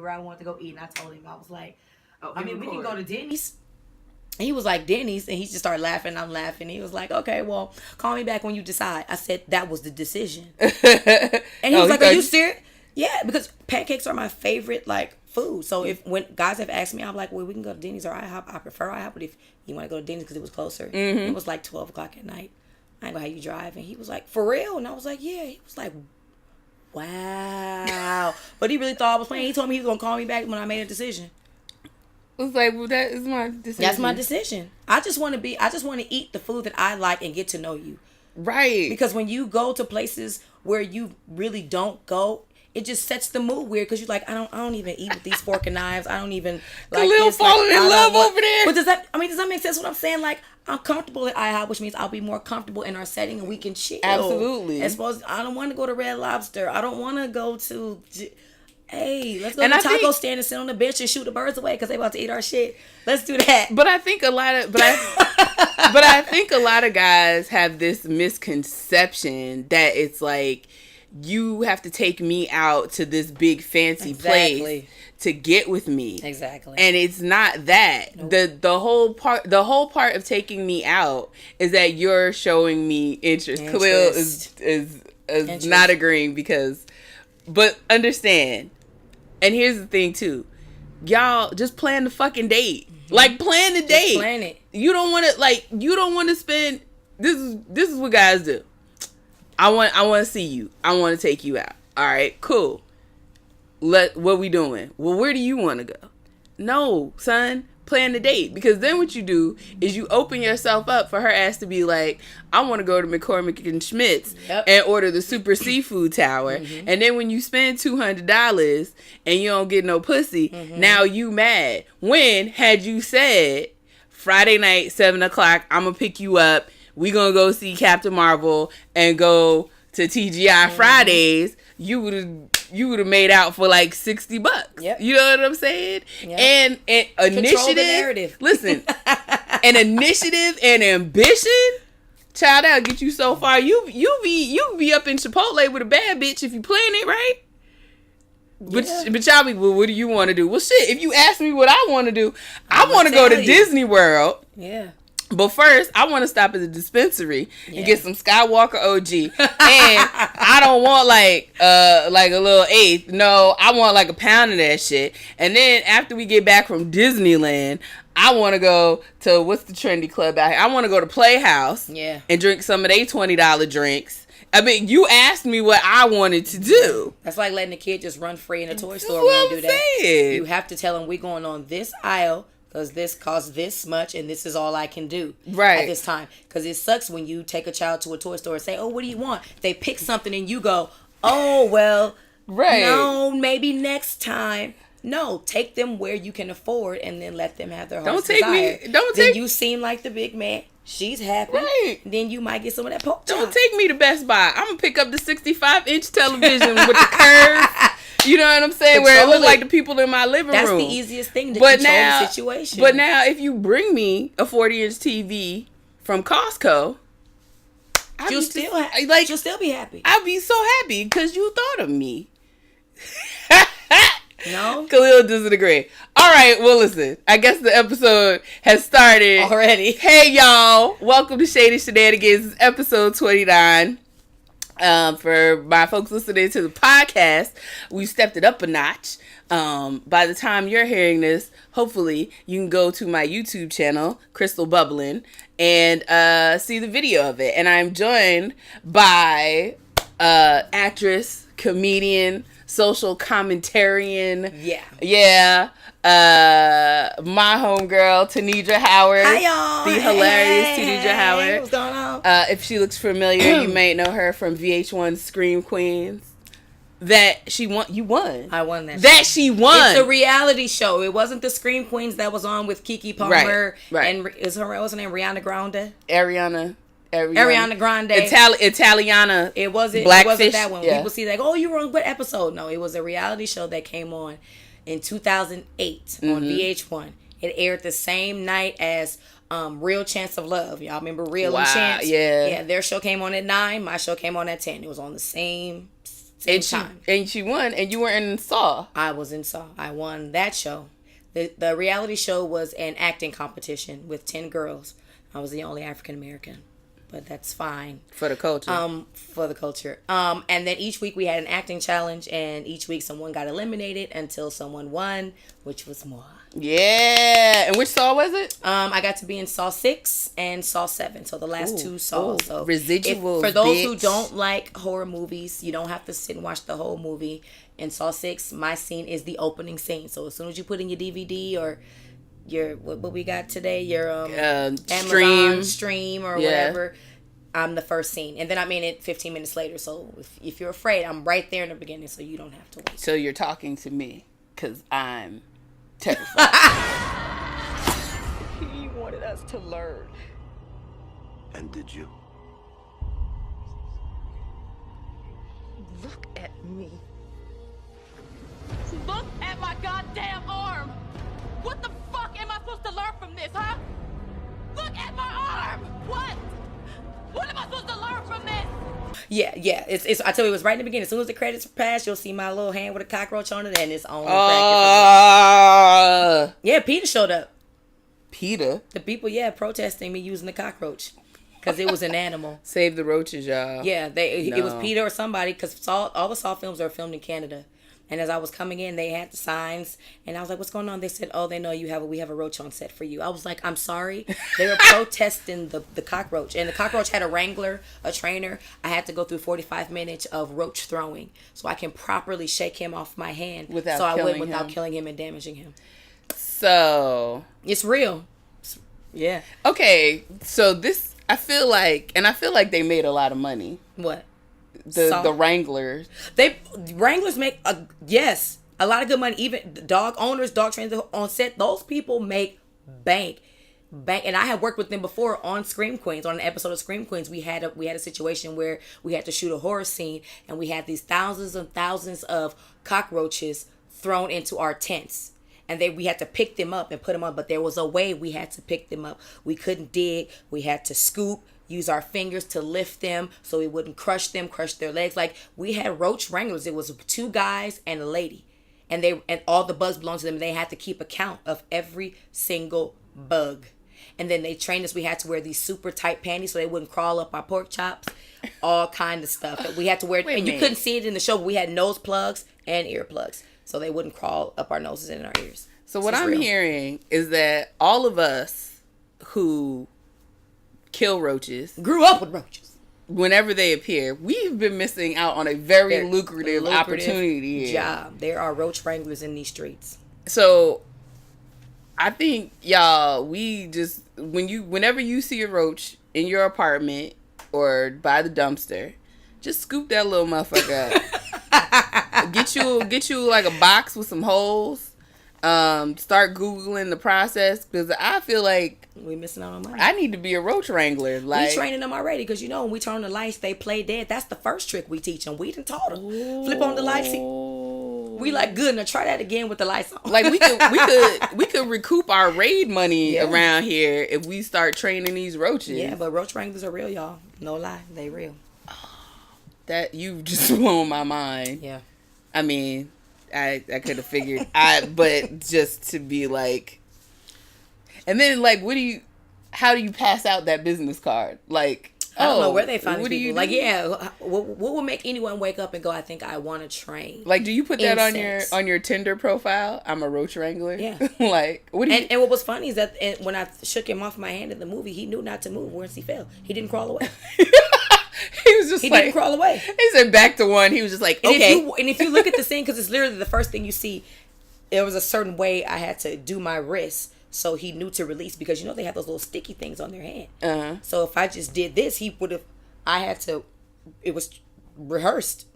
where I wanted to go eat, and I told him, I was like, Oh, we can go to Denny's. And he was like, Denny's, and he just started laughing. I'm laughing. He was like, okay, well, call me back when you decide. I said, that was the decision. And he was like, are you serious? Yeah, because pancakes are my favorite, like, food. So when guys have asked me, I'm like, well, we can go to Denny's or IHOP. I prefer IHOP, but if you want to go to Denny's because it was closer. It was like 12 o'clock at night. I ain't gonna have you drive. And he was like, for real? And I was like, yeah. He was like, wow. But he really thought I was playing. He told me he was gonna call me back when I made a decision. I was like, well, that is my decision. That's my decision. I just want to eat the food that I like and get to know you. Right. Because when you go to places where you really don't go, it just sets the mood weird. Because you're like, I don't even eat with these fork and knives. I don't even like Khaliel this. falling in love over there. But does that make sense what I'm saying? Like, I'm comfortable at IHOP, which means I'll be more comfortable in our setting and we can chill. Absolutely. As opposed, I don't want to go to Red Lobster. I don't want to go to... Hey, let's go to the taco stand and sit on the bench and shoot the birds away because they about to eat our shit. Let's do that. But I think a lot of, but I think a lot of guys have this misconception that it's like you have to take me out to this big fancy place to get with me. Exactly. And it's not that. Nope. The whole part of taking me out is that you're showing me interest. Khaliel is not agreeing because, but understand. And here's the thing too. Y'all just plan the fucking date. Mm-hmm. Like plan the date. Just plan it. You don't want to spend this is what guys do. I want to see you. I want to take you out. All right, cool. What we doing? Well, where do you want to go? No, son. Plan the date, because then what you do is you open yourself up for her ass to be like, I want to go to McCormick and Schmidt's and order the super seafood tower, and then when you spend $200 and you don't get no pussy, now you mad. When had you said Friday night 7:00, I'm gonna pick you up, we gonna go see Captain Marvel and go to TGI Fridays, you would have made out for like $60. Yep. You know what I'm saying? Yep. And initiative. Control the narrative. Listen, an initiative and ambition, child, that'll get you so far. You be up in Chipotle with a bad bitch if you playing it right. Yeah. But y'all be, well, what do you want to do? Well, shit, if you ask me what I want to do, I want to go to Disney World. Yeah. But first, I want to stop at the dispensary and get some Skywalker OG. And I don't want like a little eighth. No, I want like a pound of that shit. And then after we get back from Disneyland, I want to go to, what's the trendy club out here? I want to go to Playhouse and drink some of their $20 drinks. I mean, you asked me what I wanted to do. That's like letting a kid just run free in a toy store when you do that. You have to tell them we're going on this aisle, because this costs this much and this is all I can do at this time. Because it sucks when you take a child to a toy store and say, oh, what do you want? They pick something and you go, oh, well, no, maybe next time. No, take them where you can afford and then let them have their heart's desire. Then you seem like the big man. She's happy. Right. Then you might get some of that pork chop. Don't take me to Best Buy. I'm going to pick up the 65-inch television with the curves. You know what I'm saying? Where it looks like the people in my living room. That's the easiest thing to control the situation. But now, if you bring me a 40-inch TV from Costco, you'll still be happy. I'll be so happy because you thought of me. No? Khaliel doesn't agree. All right, well, listen. I guess the episode has started already. Hey, y'all. Welcome to Shady Shenanigans. It's episode 29. For my folks listening to the podcast, we stepped it up a notch. By the time you're hearing this, hopefully you can go to my YouTube channel, Crystal Bubbling, and see the video of it. And I'm joined by actress, comedian, social commentarian. Yeah. My homegirl, Tanedra Howard. Hi, y'all. The hilarious Tanedra Howard. What's going on? If she looks familiar, you may know her from VH1's Scream Queens. That she won. You won. I won that. That she won. It's a reality show. It wasn't the Scream Queens that was on with Keke Palmer. Right. And what's her name? Rihanna Grande. Ariana Grande. Italiana. It wasn't that one. Yeah. People see like, oh, you were on what episode? No, it was a reality show that came on in 2008 on VH1. It aired the same night as Real Chance of Love. Y'all remember Real and Chance? Yeah. Yeah, their show came on at 9. My show came on at 10. It was on the same Same time. And she won, and you were in Saw. I was in Saw. I won that show. The reality show was an acting competition with 10 girls. I was the only African American. But that's fine. For the culture. For the culture. And then each week we had an acting challenge, and each week someone got eliminated until someone won, which was moi. Yeah. And which Saw was it? I got to be in Saw 6 and Saw 7. So the last two Saws. So residuals, for those who don't like horror movies, you don't have to sit and watch the whole movie. In Saw 6, my scene is the opening scene. So as soon as you put in your DVD or your what we got today, your Amazon stream or whatever, I'm the first scene, and then I'm in it 15 minutes later. So if you're afraid, I'm right there in the beginning, so you don't have to wait. So you're talking to me because I'm terrified. He wanted us to learn. And did you? Look at me. Look at my goddamn arm! What the fuck am I supposed to learn from this, huh? Look at my arm! What? What am I supposed to learn from this? Yeah. It's. I tell you, it was right in the beginning. As soon as the credits pass, you'll see my little hand with a cockroach on it, and it's on. Yeah, Peter showed up. Peter? The people, protesting me using the cockroach. Because it was an animal. Save the roaches, y'all. Yeah, it was Peter or somebody, because all the Saw films are filmed in Canada. And as I was coming in, they had the signs, and I was like, "What's going on?" They said, "Oh, they know we have a roach on set for you." I was like, "I'm sorry." They were protesting the cockroach, and the cockroach had a wrangler, a trainer. I had to go through 45 minutes of roach throwing, so I can properly shake him off my hand without killing him and damaging him. So it's real. Yeah. Okay, so this I feel like they made a lot of money. What? The Wranglers. Wranglers make a lot of good money. Even dog owners, dog trainers on set, those people make bank. And I had worked with them before on Scream Queens. On an episode of Scream Queens, we had a situation where we had to shoot a horror scene, and we had these thousands and thousands of cockroaches thrown into our tents. And we had to pick them up and put them on, but there was a way we had to pick them up. We couldn't dig. We had to scoop, use our fingers to lift them so we wouldn't crush their legs. Like, we had roach wranglers. It was 2 guys and a lady, and all the bugs belonged to them. They had to keep account of every single bug. And then they trained us. We had to wear these super tight panties so they wouldn't crawl up our pork chops. All kind of stuff that we had to wear. And you couldn't see it in the show, but we had nose plugs and ear plugs so they wouldn't crawl up our noses and in our ears. So what I'm hearing is that all of us who kill roaches grew up with roaches. Whenever they appear, we've been missing out on a very lucrative opportunity job. There are roach wranglers in these streets. So I think y'all, whenever you see a roach in your apartment or by the dumpster, just scoop that little motherfucker up. Get you like a box with some holes. Start Googling the process, because I feel like we missing out on money. I need to be a roach wrangler. Like, we training them already, because when we turn on the lights, they play dead. That's the first trick we teach them. We done taught them. Flip on the lights. We like, good. Now try that again with the lights on. Like, we could recoup our raid money around here if we start training these roaches. Yeah, but roach wranglers are real, y'all. No lie, they real. That you've just blown my mind. Yeah. I mean, I could have figured, but just to be like, and then like, how do you pass out that business card? Like, I don't know where they find these people. Like, what will make anyone wake up and go, I think I want to train? Like, do you put that on your Tinder profile? I'm a roach wrangler. Yeah. Like, what do you? And what was funny is that when I shook him off my hand in the movie, he knew not to move once he fell. He didn't crawl away. He didn't crawl away. He said back to one. He was just like, okay. And if you look at the scene, because it's literally the first thing you see, there was a certain way I had to do my wrist, so he knew to release, because they have those little sticky things on their hand. Uh-huh. So if I just did this, it was rehearsed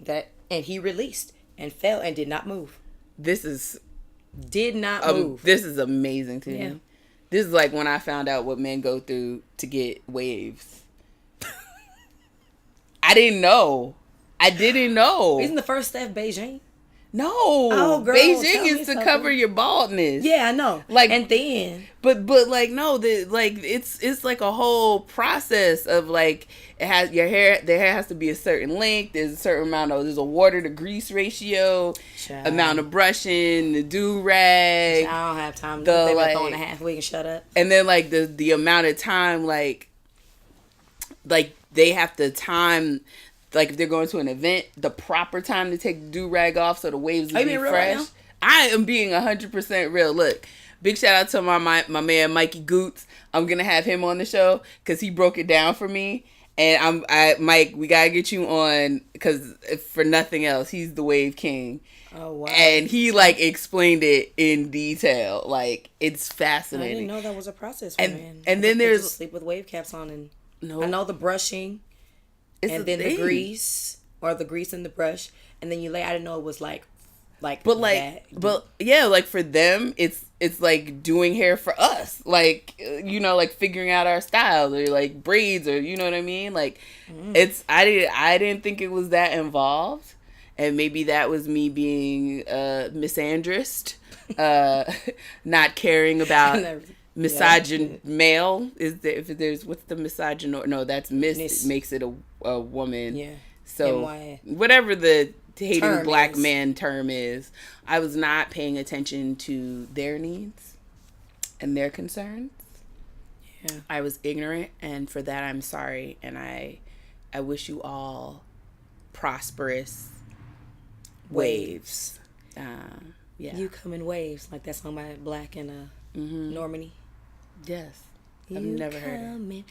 and he released and fell and did not move. Did not move. This is amazing to me. This is like when I found out what men go through to get waves. I didn't know. Isn't the first step Beijing? No, girl, Beijing is to cover your baldness. Yeah, I know. Like, and then, but like no, it's like a whole process of like it has your hair. Their hair has to be a certain length. There's a certain amount of there's a water to grease ratio, amount of brushing, the do rag. I don't have time. To like on a half. We can shut up. And then like the amount of time like they have to time. Like, if they're going to an event, the proper time to take the do-rag off so the waves will be fresh. Right, I am being 100% real. Look, big shout out to my man, Mikey Goots. I'm going to have him on the show because he broke it down for me. And Mike, we got to get you on because for nothing else, he's the wave king. Oh, wow. And he, like, explained it in detail. Like, it's fascinating. I didn't know that was a process for men. And then there's... sleep with wave caps on. And I know the brushing... and then the grease or the grease in the brush, and then you lay. I didn't know it was like yeah, like for them, it's like doing hair for us, like like figuring out our style or like braids or you know what I mean. Like it's I didn't think it was that involved, and maybe that was me being misandrist, not caring about. Male is there, if there's what's the misogynist? No, that's miss. Makes it a woman. Yeah. So whatever the hating black man term is, I was not paying attention to their needs and their concerns. Yeah. I was ignorant, and for that I'm sorry, and I wish you all prosperous waves. Yeah. You come in waves, like that song by Black and Normani. Yes. I've never heard it.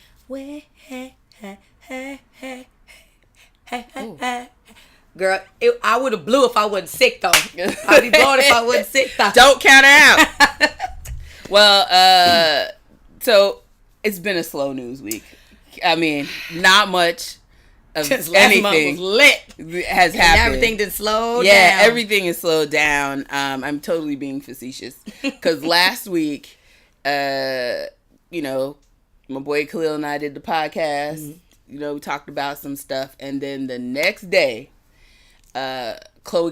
Girl, I would have blew if I wasn't sick though. I'd be blowing if I wasn't sick though. Don't count her out. Well, so it's been a slow news week. I mean, not much of anything has happened. Everything did slow down. Yeah, everything is slowed down. I'm totally being facetious because last week, my boy Khaliel and I did the podcast. Mm-hmm. We talked about some stuff, and then the next day, Khloe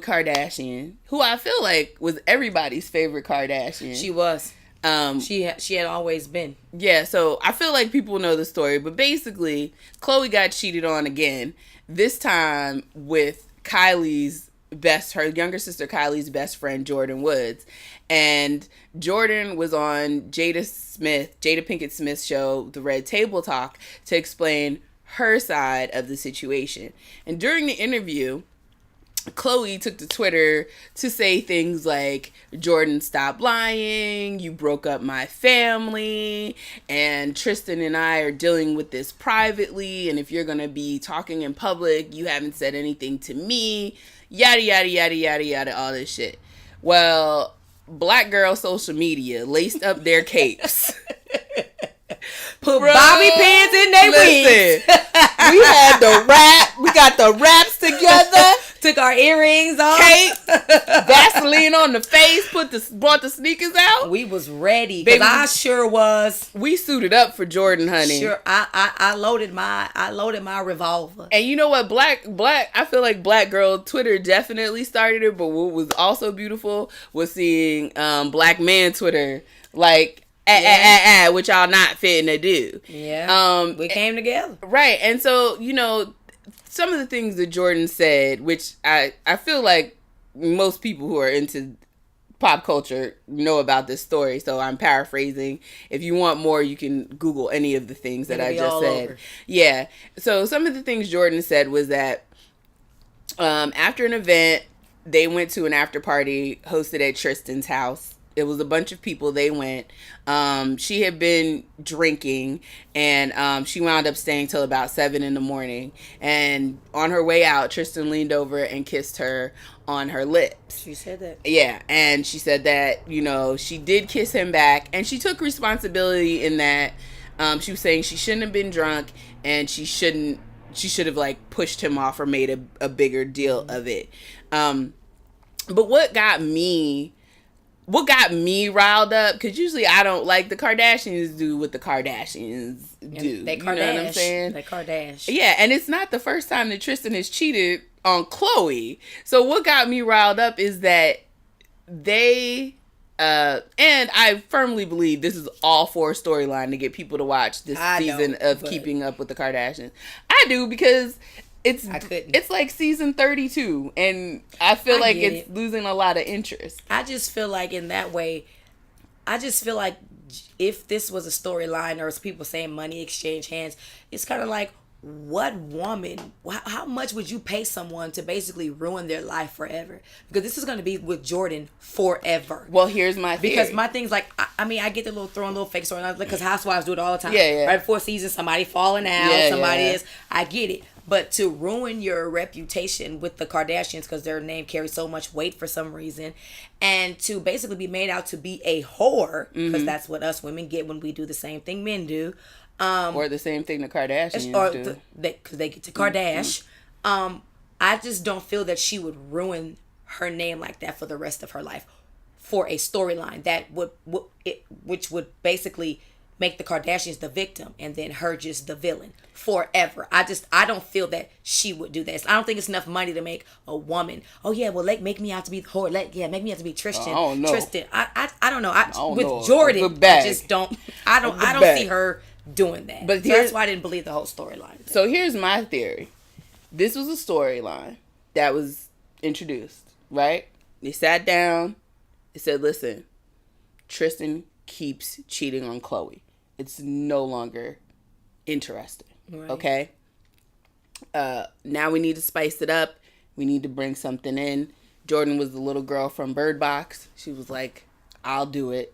Kardashian, who I feel like was everybody's favorite Kardashian. She was. She had always been. Yeah, so I feel like people know the story, but basically, Khloe got cheated on again. This time with her younger sister Kylie's best friend Jordyn Woods, and Jordyn was on Jada Pinkett Smith's show, The Red Table Talk, to explain her side of the situation. And during the interview, Khloe took to Twitter to say things like, Jordyn, stop lying, you broke up my family, and Tristan and I are dealing with this privately, and if you're going to be talking in public, you haven't said anything to me, yada, yada, yada, yada, yada, all this shit. Well, black girl social media laced up their capes. Put bobby pins in their wigs. We had the wrap. We got the wraps together. Took our earrings off. Cape. Vaseline on the face. Brought the sneakers out. We was ready. Because I sure was. We suited up for Jordyn, honey. Sure. I loaded my revolver. And you know what? Black. I feel like black girl Twitter definitely started it. But what was also beautiful was seeing black man Twitter like. Which y'all not fitting to do. Yeah. We came together. Right. And so, some of the things that Jordyn said, which I feel like most people who are into pop culture know about this story. So I'm paraphrasing. If you want more, you can Google any of the things that I just said. Over. Yeah. So some of the things Jordyn said was that after an event, they went to an after party hosted at Tristan's house. It was a bunch of people. They went. She had been drinking, and she wound up staying till about 7 a.m. And on her way out, Tristan leaned over and kissed her on her lips. She said that. Yeah, and she said that, she did kiss him back, and she took responsibility in that. She was saying she shouldn't have been drunk, and she should have like pushed him off or made a bigger deal of it. But what got me riled up, because usually I don't like the Kardashians do what the Kardashians do. They Kardashian. You know what I'm saying? They Kardashian. Yeah, and it's not the first time that Tristan has cheated on Khloe. So what got me riled up is that they, and I firmly believe this is all for a storyline to get people to watch this season of Keeping Up with the Kardashians. I do, because it's like season 32, and I feel like it's losing a lot of interest. I just feel like in that way, if this was a storyline or people saying money exchange hands, it's kind of like, what woman, how much would you pay someone to basically ruin their life forever? Because this is going to be with Jordan forever. Well, here's my theory. Because my thing's like, I get the throwing little fake story, because housewives do it all the time. Yeah. Right before season, somebody falling out, somebody is, I get it. But to ruin your reputation with the Kardashians, because their name carries so much weight for some reason, and to basically be made out to be a whore, because that's what us women get when we do the same thing men do. Or the same thing the Kardashians do. Because they get to Kardashian. I just don't feel that she would ruin her name like that for the rest of her life for a storyline that which would basically make the Kardashians the victim and then her just the villain forever. I don't feel that she would do this. I don't think it's enough money to make a woman, oh yeah, well, make me out to be the whore. Make me out to be Tristan. Tristan. I don't know. With Jordan, I just don't. I don't see her doing that. But so that's why I didn't believe the whole storyline. So here's my theory. This was a storyline that was introduced, right? They sat down. They said, listen, Tristan keeps cheating on Khloe. It's no longer interesting. Right. Okay? Now we need to spice it up. We need to bring something in. Jordan was the little girl from Bird Box. She was like, I'll do it.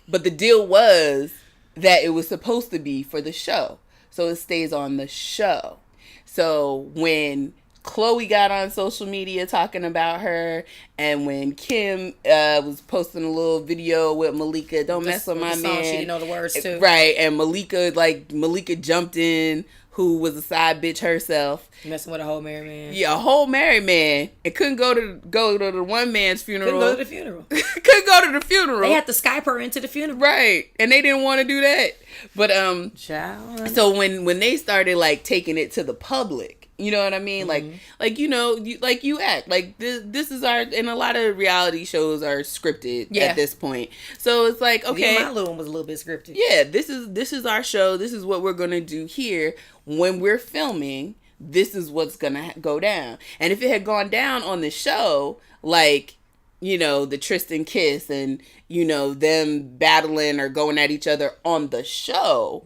But the deal was that it was supposed to be for the show. So it stays on the show. So when Khloe got on social media talking about her, and when Kim was posting a little video with Malika, don't mess with my man. She didn't know the words too. Right, and Malika jumped in, who was a side bitch herself. Messing with a whole married man. Yeah, a whole married man. And couldn't go to the one man's funeral. Couldn't go to the funeral. Couldn't go to the funeral. They had to Skype her into the funeral. Right. And they didn't want to do that. But Child. So when they started like taking it to the public, you know what I mean? Mm-hmm. Like you act like this is our, and a lot of reality shows are scripted at this point. So it's like, okay, my little one was a little bit scripted. Yeah, this is our show. This is what we're gonna do here when we're filming. This is what's gonna go down. And if it had gone down on the show, like, you know, the Tristan kiss and, you know, them battling or going at each other on the show,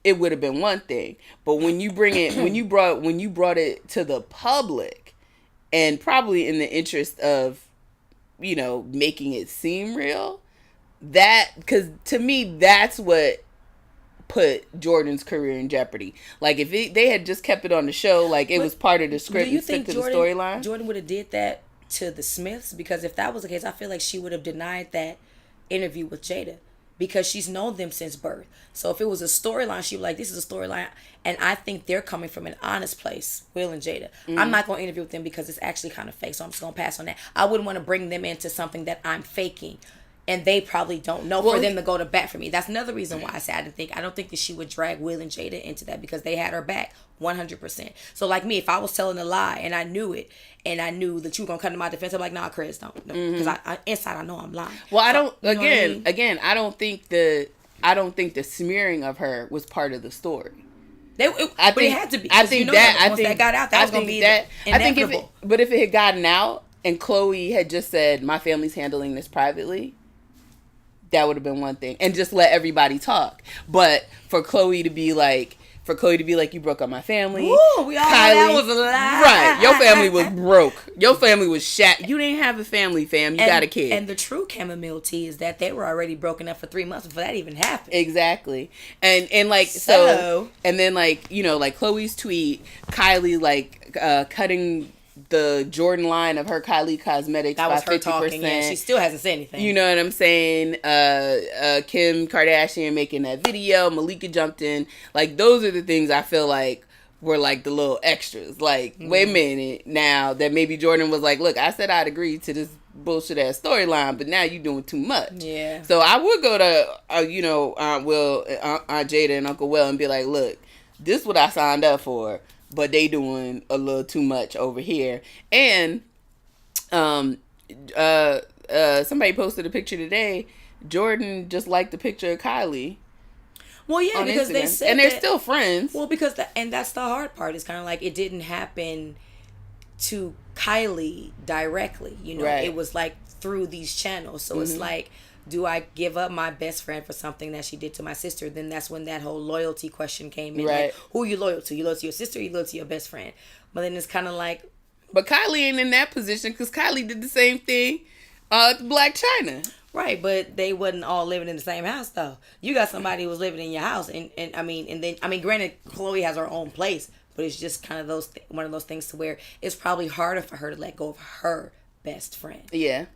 it would have been one thing. But when you bring it, when you brought it to the public, and probably in the interest of, you know, making it seem real, because to me, that's what put Jordan's career in jeopardy. Like, if they had just kept it on the show, like it was part of the script and stick to the storyline. Jordan would have did that to the Smiths? Because if that was the case, I feel like she would have denied that interview with Jada, because she's known them since birth. So if it was a storyline, she'd be like, this is a storyline, and I think they're coming from an honest place, Will and Jada. I'm not going to interview with them because it's actually kind of fake, so I'm just going to pass on that. I wouldn't want to bring them into something that I'm faking, and they probably don't know, for them to go to bat for me. That's another reason why I said I don't think that she would drag Will and Jada into that, because they had her back 100%. So like me, if I was telling a lie and I knew it, and I knew that you were gonna come to my defense, I'm like, nah, Chris, don't, because I inside I know I'm lying. Well, I don't. Again, I don't think the smearing of her was part of the story. But it had to be. I think that got out, that was gonna be inevitable. But if it had gotten out and Khloe had just said, my family's handling this privately, that would have been one thing, and just let everybody talk. But for Khloe to be like, you broke up my family. Ooh, we all know that was a lie. Right. Your family was broke. Your family was shat. You didn't have a family, fam. You got a kid. And the true chamomile tea is that they were already broken up for 3 months before that even happened. Exactly. And like, so and then like, you know, like Khloe's tweet, Kylie like cutting the Jordan line of her Kylie Cosmetics that by was her 50%. Talking. Yeah, she still hasn't said anything. You know what I'm saying? Kim Kardashian making that video. Malika jumped in. Like, those are the things I feel like were like the little extras. Like, wait a minute now, that maybe Jordan was like, look, I said I'd agree to this bullshit ass storyline, but now you doing too much. Yeah. So I would go to you know, Aunt Will, Aunt Jada, and Uncle Will and be like, look, this is what I signed up for. but they doing a little too much over here. And somebody posted a picture today. Jordan just liked the picture of Kylie. Well, yeah, because Instagram. They said and they're still friends. Well, because and that's the hard part. It's kind of like it didn't happen to Kylie directly. You know, It was like through these channels. So it's like, do I give up my best friend for something that she did to my sister? Then that's when that whole loyalty question came in. Right. Like, who are you loyal to? You loyal to your sister or you loyal to your best friend? But then it's kind of like... But Kylie ain't in that position because Kylie did the same thing to Black China. Right, but they wasn't all living in the same house, though. You got somebody who was living in your house. And granted, Khloe has her own place. But it's just kind of one of those things to where it's probably harder for her to let go of her best friend. Yeah.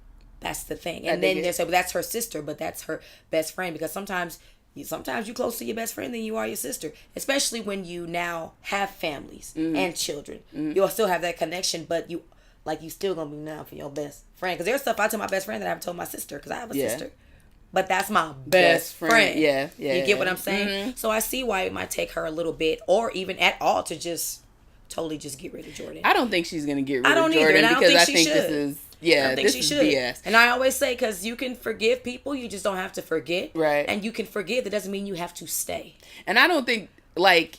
That's the thing. And then they say, well, that's her sister, but that's her best friend. Because sometimes you close to your best friend than you are your sister. Especially when you now have families and children. You'll still have that connection, but you still going to be now for your best friend. Because there's stuff I tell my best friend that I haven't told my sister because I have a sister. But that's my best friend. Yeah. You get what I'm saying? So I see why it might take her a little bit or even at all to just totally just get rid of Jordan. I don't think she's going to get rid of Jordan. I don't either, and I think this is... Yeah, I think she should. BS. And I always say, because you can forgive people, you just don't have to forget. Right. And you can forgive. That doesn't mean you have to stay. And I don't think, because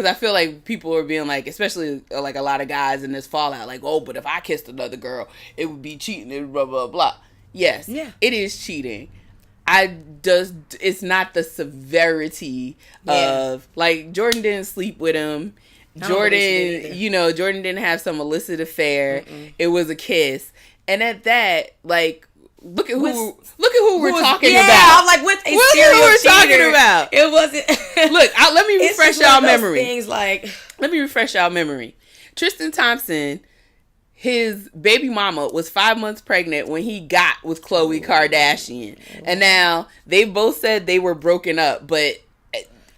I feel like people are being like, especially like a lot of guys in this fallout, like, oh, but if I kissed another girl, it would be cheating and blah, blah, blah. Yes. Yeah. It is cheating. It's not the severity of, like, Jordan didn't sleep with him. Jordan, Jordan didn't have some illicit affair. It was a kiss, and at that, like, look at who we're talking about. Yeah, I'm like, with a serial who we're talking about. It wasn't. Look, let me refresh y'all memory. Things like, let me refresh y'all memory. Tristan Thompson, his baby mama was 5 months pregnant when he got with Khloe Kardashian, and now they both said they were broken up. But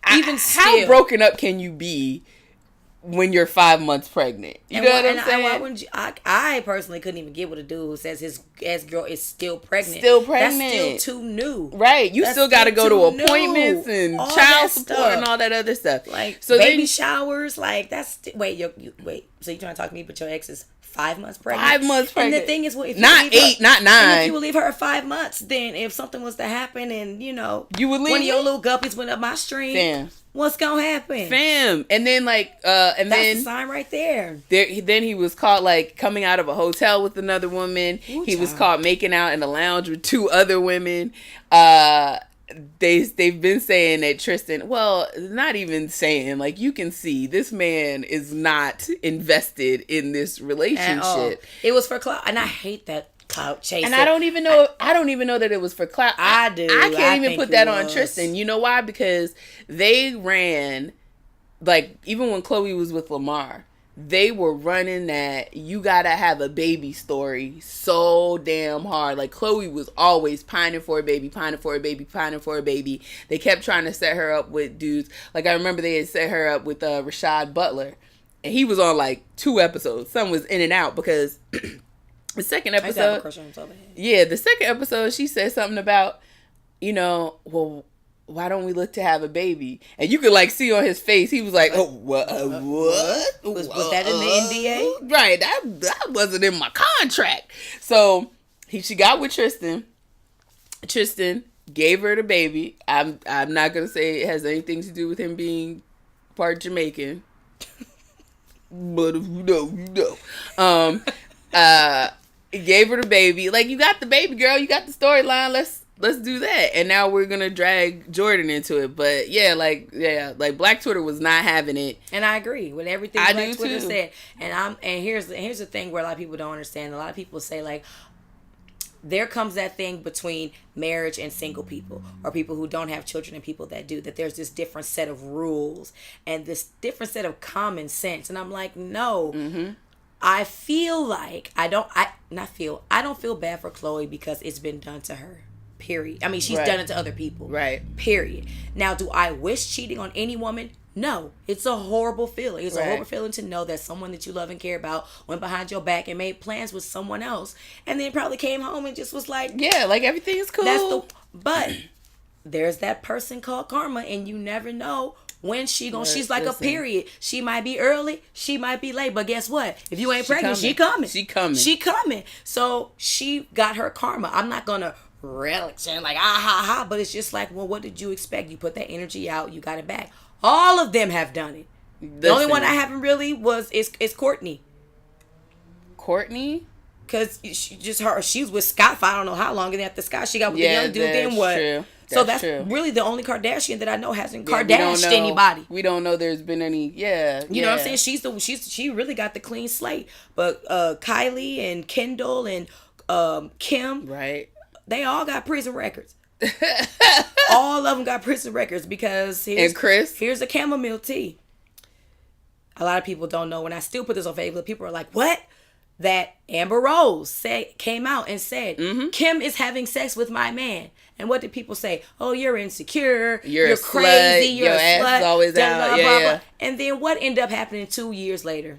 how broken up can you be when you're 5 months pregnant? You know what I'm saying? Why wouldn't you? I personally couldn't even get with a dude who says his girl is still pregnant. That's still too new. Right. You still got to go to appointments and child support and all that other stuff. Like, so baby showers. Like, that's... Wait. So you trying to talk to me, but your ex is 5 months pregnant? 5 months pregnant. And the thing is, well, if you not 8, not 9. And if you would leave her at 5 months, then if something was to happen and, you would leave one of your little guppies went up my stream... Damn. What's gonna happen, fam? And then that's a sign right there. Then he was caught like coming out of a hotel with another woman. Ooh, he was caught making out in a lounge with 2 other women. They've been saying that Tristan, well, not even saying, like, you can see this man is not invested in this relationship. It was for clout, and I hate that. Clout chasing. And I don't even know that it was for clout. I do. I can't even put that on Tristan. You know why? Because they ran, like, even when Khloe was with Lamar, they were running that you gotta have a baby story so damn hard. Like, Khloe was always pining for a baby. They kept trying to set her up with dudes. Like, I remember they had set her up with Rashad Butler, and he was on like 2 episodes. Some was in and out because the second episode, the second episode, she said something about, well, why don't we look to have a baby? And you could like see on his face, he was like, oh, what? Was that in the NDA? Right, that wasn't in my contract. So she got with Tristan. Tristan gave her the baby. I'm not gonna say it has anything to do with him being part Jamaican, but if you know. Gave her the baby. Like, you got the baby, girl. You got the storyline. Let's do that. And now we're gonna drag Jordan into it. But like Black Twitter was not having it. And I agree with everything Black Twitter said. And here's the thing where a lot of people don't understand. A lot of people say, like, there comes that thing between marriage and single people, or people who don't have children and people that do, that there's this different set of rules and this different set of common sense. And I'm like, no. Mm-hmm. I feel like I don't feel bad for Khloe because it's been done to her. Period. I mean, she's done it to other people. Right. Period. Now, do I wish cheating on any woman? No. It's a horrible feeling. It's a horrible feeling to know that someone that you love and care about went behind your back and made plans with someone else, and then probably came home and just was like, yeah, like, everything is cool. But there's that person called karma, and you never know when she gonna. She's like a period. She might be early, she might be late, but guess what? If you ain't pregnant, she coming. She coming. So she got her karma. I'm not gonna relish and like but it's just like, well, what did you expect? You put that energy out, you got it back. All of them have done it. The only one I haven't really is Courtney. Courtney? Because she was with Scott for I don't know how long, and after Scott she got with the young dude. Then what? True. That's really the only Kardashian that I know hasn't Kardashian anybody. We don't know there's been any. You know what I'm saying? She really got the clean slate. But Kylie and Kendall and Kim, right? They all got prison records. All of them got prison records because and Chris, here's a chamomile tea. A lot of people don't know. When I still put this on Facebook, people are like, "What?" That Amber Rose came out and said, Kim is having sex with my man. And what did people say? Oh, you're insecure. You're crazy. You're a slut. Is always out. Blah, blah. And then what ended up happening 2 years later?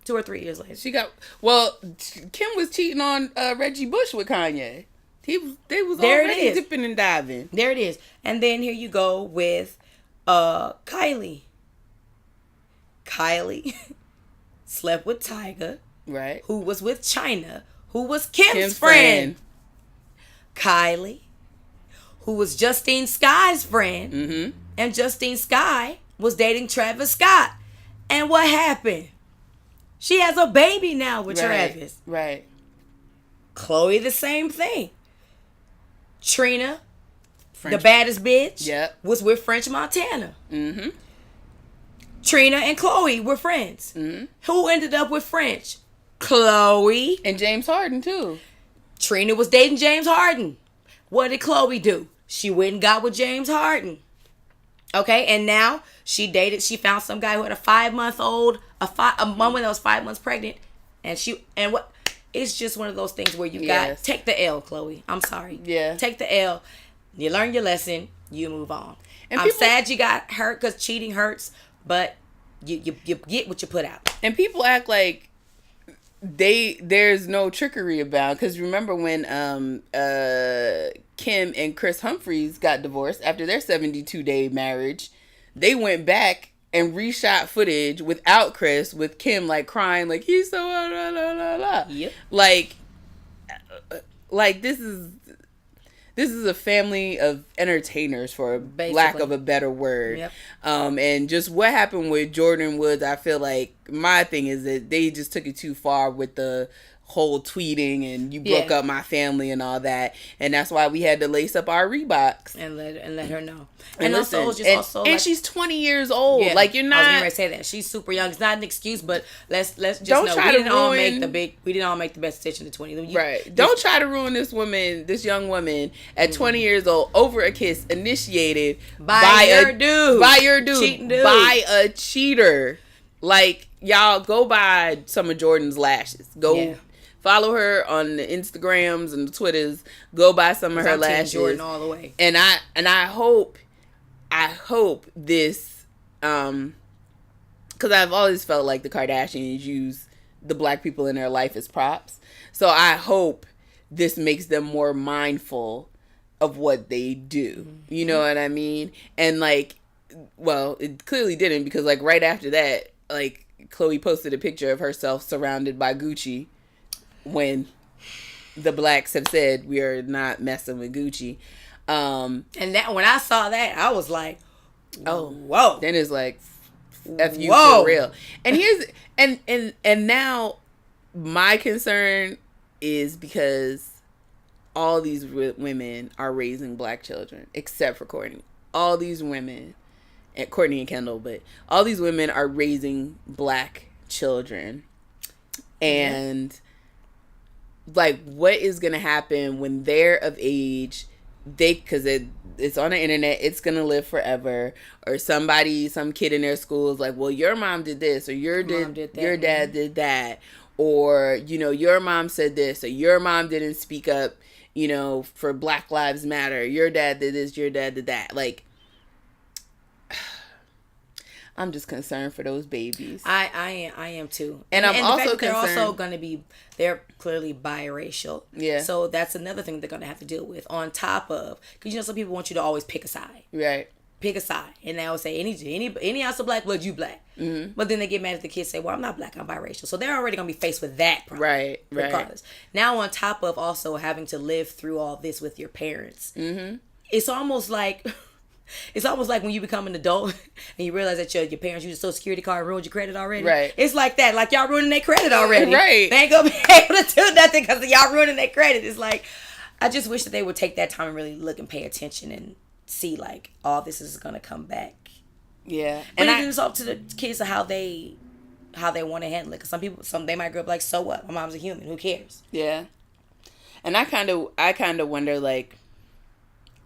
2 or 3 years later. Kim was cheating on Reggie Bush with Kanye. They was already dipping and diving. There it is. And then here you go with Kylie. Kylie slept with Tyga. Right. Who was with China, who was Kim's friend. Kylie, who was Justine Skye's friend. Mm-hmm. And Justine Skye was dating Travis Scott. And what happened? She has a baby now with Travis. Right. Khloe, the same thing. Trina, the baddest bitch, was with French Montana. Mm-hmm. Trina and Khloe were friends. Mm-hmm. Who ended up with French? Khloe. And James Harden, too. Trina was dating James Harden. What did Khloe do? She went and got with James Harden. Okay, and now she found some guy who had a 5-month-old, a woman that was 5 months pregnant. It's just one of those things where you got, take the L, Khloe. I'm sorry. Yeah. Take the L. You learn your lesson. You move on. And I'm sad you got hurt because cheating hurts, but you get what you put out. And people act like there's no trickery about, because remember when Kim and Chris Humphries got divorced after their 72-day marriage, they went back and reshot footage without Chris, with Kim like crying like he's so la la la la. Yep. Like this is a family of entertainers, for lack of a better word. Yep. And just what happened with Jordan Woods, I feel like my thing is that they just took it too far with the whole tweeting and you broke up my family and all that, and that's why we had to lace up our Reeboks and let her know. And listen, she's 20 years old. Yeah, like, you're not. I was going to say that she's super young. It's not an excuse, but let's just know we didn't all make the best decision at 20. Right. Don't try to ruin this young woman at 20 years old over a kiss initiated by your dude, by a cheater. Like, y'all, go buy some of Jordan's lashes. Go follow her on the Instagrams and the Twitters. Go buy some of her lashes. Jordan all the way. And I hope this, because I've always felt like the Kardashians use the black people in their life as props. So I hope this makes them more mindful of what they do. Mm-hmm. You know what I mean? And like, well, it clearly didn't, because like right after that, like Khloe posted a picture of herself surrounded by Gucci, when the blacks have said we are not messing with Gucci. And that, when I saw that, I was like, oh, whoa. Then it's like, F you for real. And here's, and now my concern is because all these women are raising black children, except for Courtney. All these women, and Courtney and Kendall, but all these women are raising black children. And like, what is going to happen when they're of age? Because it's on the internet, it's going to live forever. Or some kid in their school is like, well, your mom did this, or your dad did that. Or, you know, your mom said this, or your mom didn't speak up, you know, for Black Lives Matter. Your dad did this, your dad did that. Like, I'm just concerned for those babies. I am too. And I'm also concerned. They're also going to be, they're clearly biracial. Yeah. So that's another thing they're going to have to deal with on top of, because, you know, some people want you to always pick a side. Right. pick a side, and they'll say any ounce of black blood, you black. Mm-hmm. But then they get mad if the kids say, well, I'm not black, I'm biracial. So they're already going to be faced with that problem. Right. Regardless. Now on top of also having to live through all this with your parents, it's almost like when you become an adult and you realize that your parents use a Social Security card and ruined your credit already. Right. It's like that. Like, y'all ruining their credit already. Right. They ain't going to be able to do nothing because y'all ruining their credit. It's like, I just wish that they would take that time and really look and pay attention and see, like, all this is going to come back. Yeah. And it's up to the kids of how they want to handle it. Because some they might grow up like, so what? My mom's a human. Who cares? Yeah. And I kind of wonder, like,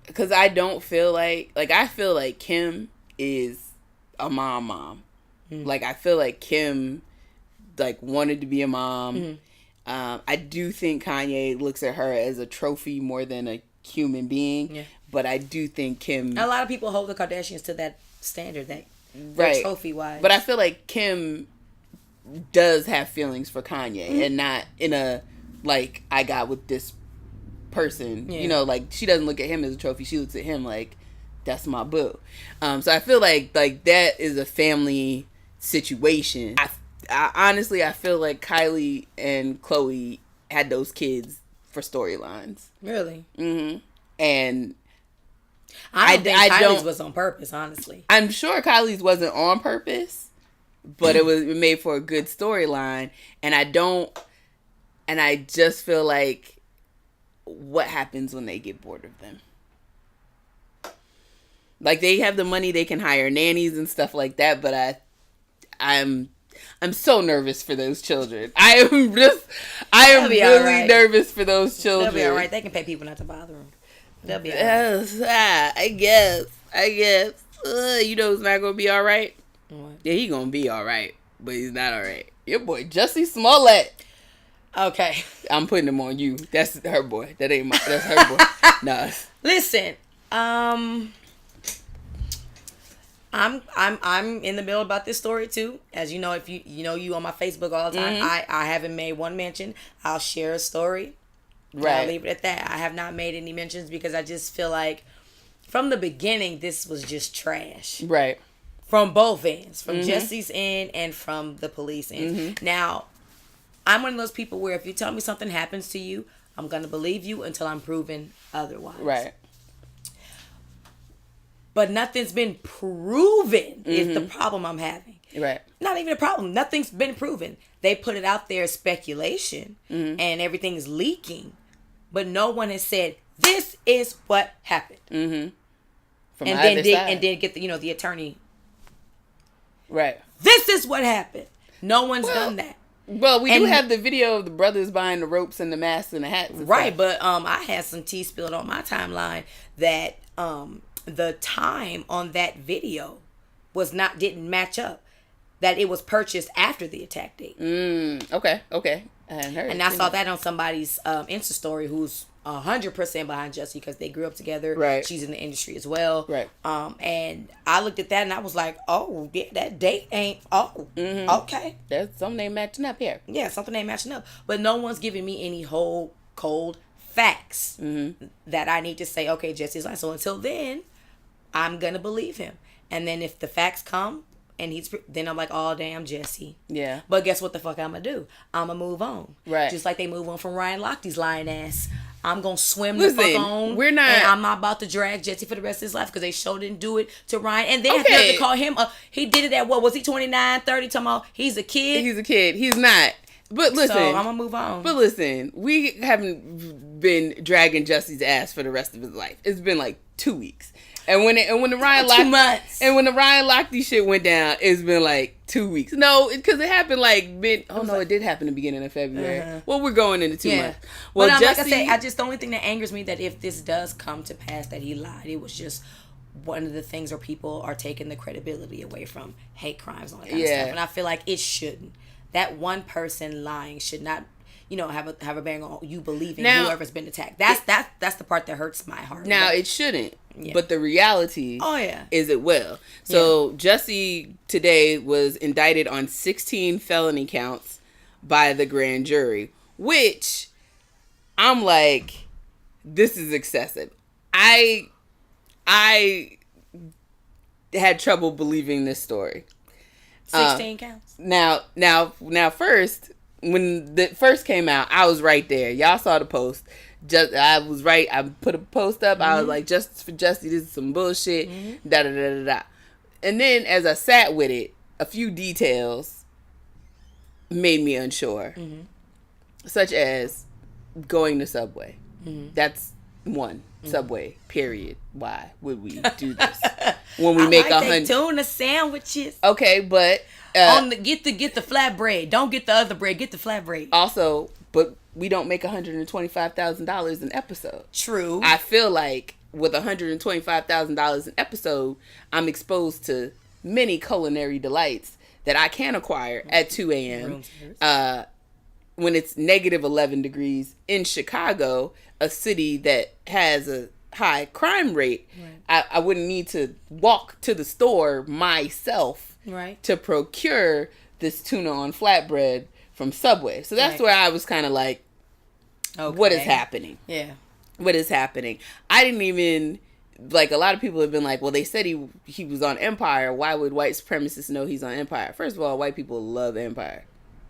because I don't feel like I feel like Kim is a mom. Mm-hmm. Like, I feel like Kim, like, wanted to be a mom. Mm-hmm. I do think Kanye looks at her as a trophy more than a human being. Yeah. But I do think Kim... A lot of people hold the Kardashians to that standard, that they're trophy-wise. But I feel like Kim does have feelings for Kanye, and not in a, like, I got with this person. Yeah. You know, like, she doesn't look at him as a trophy. She looks at him like, that's my boo. So I feel like that is a family situation. I honestly, I feel like Kylie and Khloe had those kids for storylines. Really? Mm-hmm. And... I don't think Kylie's was on purpose, honestly. I'm sure Kylie's wasn't on purpose, but it made for a good storyline. And I just feel like, what happens when they get bored of them? Like, they have the money, they can hire nannies and stuff like that, but I'm so nervous for those children. I am really nervous for those children. They'll be all right. They can pay people not to bother them. They'll be all right. I guess. You know who's not going to be all right? What? Yeah, he's going to be all right, but he's not all right. Your boy, Jussie Smollett. Okay. I'm putting him on you. That's her boy. That's her boy. Nah. Listen, I'm in the middle about this story too. As you know, if you on my Facebook all the time, I haven't made one mention. I'll share a story. Right. I'll leave it at that. I have not made any mentions because I just feel like from the beginning this was just trash. Right. From both ends, from Jussie's end and from the police end. Mm-hmm. Now, I'm one of those people where if you tell me something happens to you, I'm gonna believe you until I'm proven otherwise. Right. But nothing's been proven is the problem I'm having. Right. Not even a problem. Nothing's been proven. They put it out there as speculation and everything's leaking. But no one has said, this is what happened. Mm-hmm. From and then get the attorney. Right. This is what happened. No one's done that. Well, we do have the video of the brothers buying the ropes and the masks and the hats. And right, stuff. But I had some tea spilled on my timeline that the time on that video didn't match up. That it was purchased after the attack date. Okay. I hadn't heard. And I saw that on somebody's Insta story who's 100% behind Jussie because they grew up together. Right. She's in the industry as well. Right. And I looked at that and I was like, oh, yeah, that date ain't. Oh, okay. There's something ain't matching up here. Yeah, something ain't matching up. But no one's giving me any whole cold facts that I need to say, okay, Jussie's lying. So until then, I'm gonna believe him. And then if the facts come, and then I'm like, oh, damn, Jussie. Yeah. But guess what the fuck I'm going to do? I'm going to move on. Right. Just like they move on from Ryan Lochte's lying ass. I'm going to swim the fuck on. We're not. And I'm not about to drag Jussie for the rest of his life because they sure didn't do it to Ryan. And then I have to call him he did it at what? Was he 29, 30? Talking about he's a kid? He's a kid. He's not. But listen. So I'm going to move on. But listen, we haven't been dragging Jussie's ass for the rest of his life. It's been like 2 weeks. And when the Ryan Lochte 2 months. And when the Ryan Lochte shit went down, it's been like 2 weeks. No, because it happened it did happen in the beginning of February. Well, we're going into 2 months. Well, but like I said, the only thing that angers me that if this does come to pass that he lied, it was just one of the things where people are taking the credibility away from hate crimes and all that kind of stuff. And I feel like it shouldn't. That one person lying should not, have a bearing on you believing whoever's been attacked. That's the part that hurts my heart. Now it shouldn't. Yeah. But the reality is it will. So Jussie today was indicted on 16 felony counts by the grand jury, which I'm like, this is excessive. I had trouble believing this story. 16 counts. Now, first, when the first came out, I was right there. Y'all saw the post. I was right. I put a post up. I was like, Justice for Jussie, this is some bullshit. Da da da da da. And then as I sat with it, a few details made me unsure, such as going to Subway. That's one. Subway, period. Why would we do this when we make 100 tuna sandwiches? Okay, but get the flatbread. Don't get the other bread. Get the flatbread. Also, but we don't make $125,000 an episode. True. I feel like with $125,000 an episode, I'm exposed to many culinary delights that I can acquire at 2 a.m. When it's negative 11 degrees in Chicago, a city that has a high crime rate. Right. I wouldn't need to walk to the store myself to procure this tuna on flatbread from Subway. So that's where I was kind of like, what is happening? Yeah. What is happening? I didn't even, like, a lot of people have been like, well, they said he was on Empire. Why would white supremacists know he's on Empire? First of all, white people love Empire.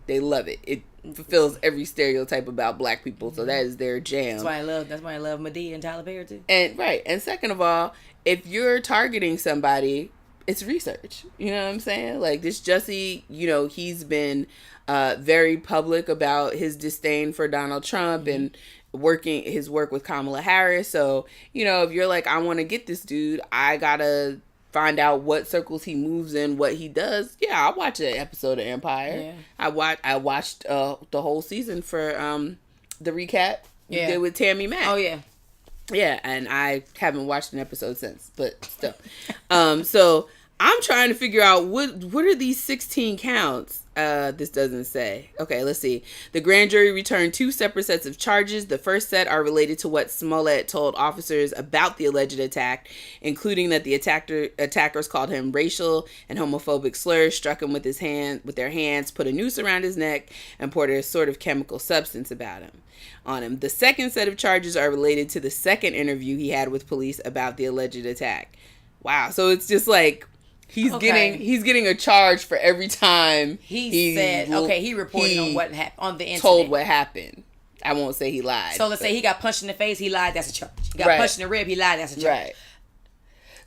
They love it. It fulfills every stereotype about black people, so that is their jam. That's why I love Madea and Tyler Perry too. And second of all, if you're targeting somebody, it's research. You know what I'm saying? Like this Jussie, he's been very public about his disdain for Donald Trump and his work with Kamala Harris. So, if you're like, I want to get this dude, I gotta find out what circles he moves in, what he does. Yeah, I'll watch an episode of Empire. Yeah. I watched the whole season for the recap you did with Tammy Mack. Oh yeah. Yeah, and I haven't watched an episode since, but still. So I'm trying to figure out what are these 16 counts? This doesn't say. Okay, let's see. The grand jury returned 2 separate sets of charges. The first set are related to what Smollett told officers about the alleged attack, including that the attackers called him racial and homophobic slurs, struck him with their hands, put a noose around his neck, and poured a sort of chemical substance on him. The second set of charges are related to the second interview he had with police about the alleged attack. Wow, so it's just like he's getting a charge for every time he reported on what happened on the incident. Told what happened. I won't say he lied. So let's say he got punched in the face, he lied, that's a charge. He got punched in the rib, he lied, that's a charge. Right.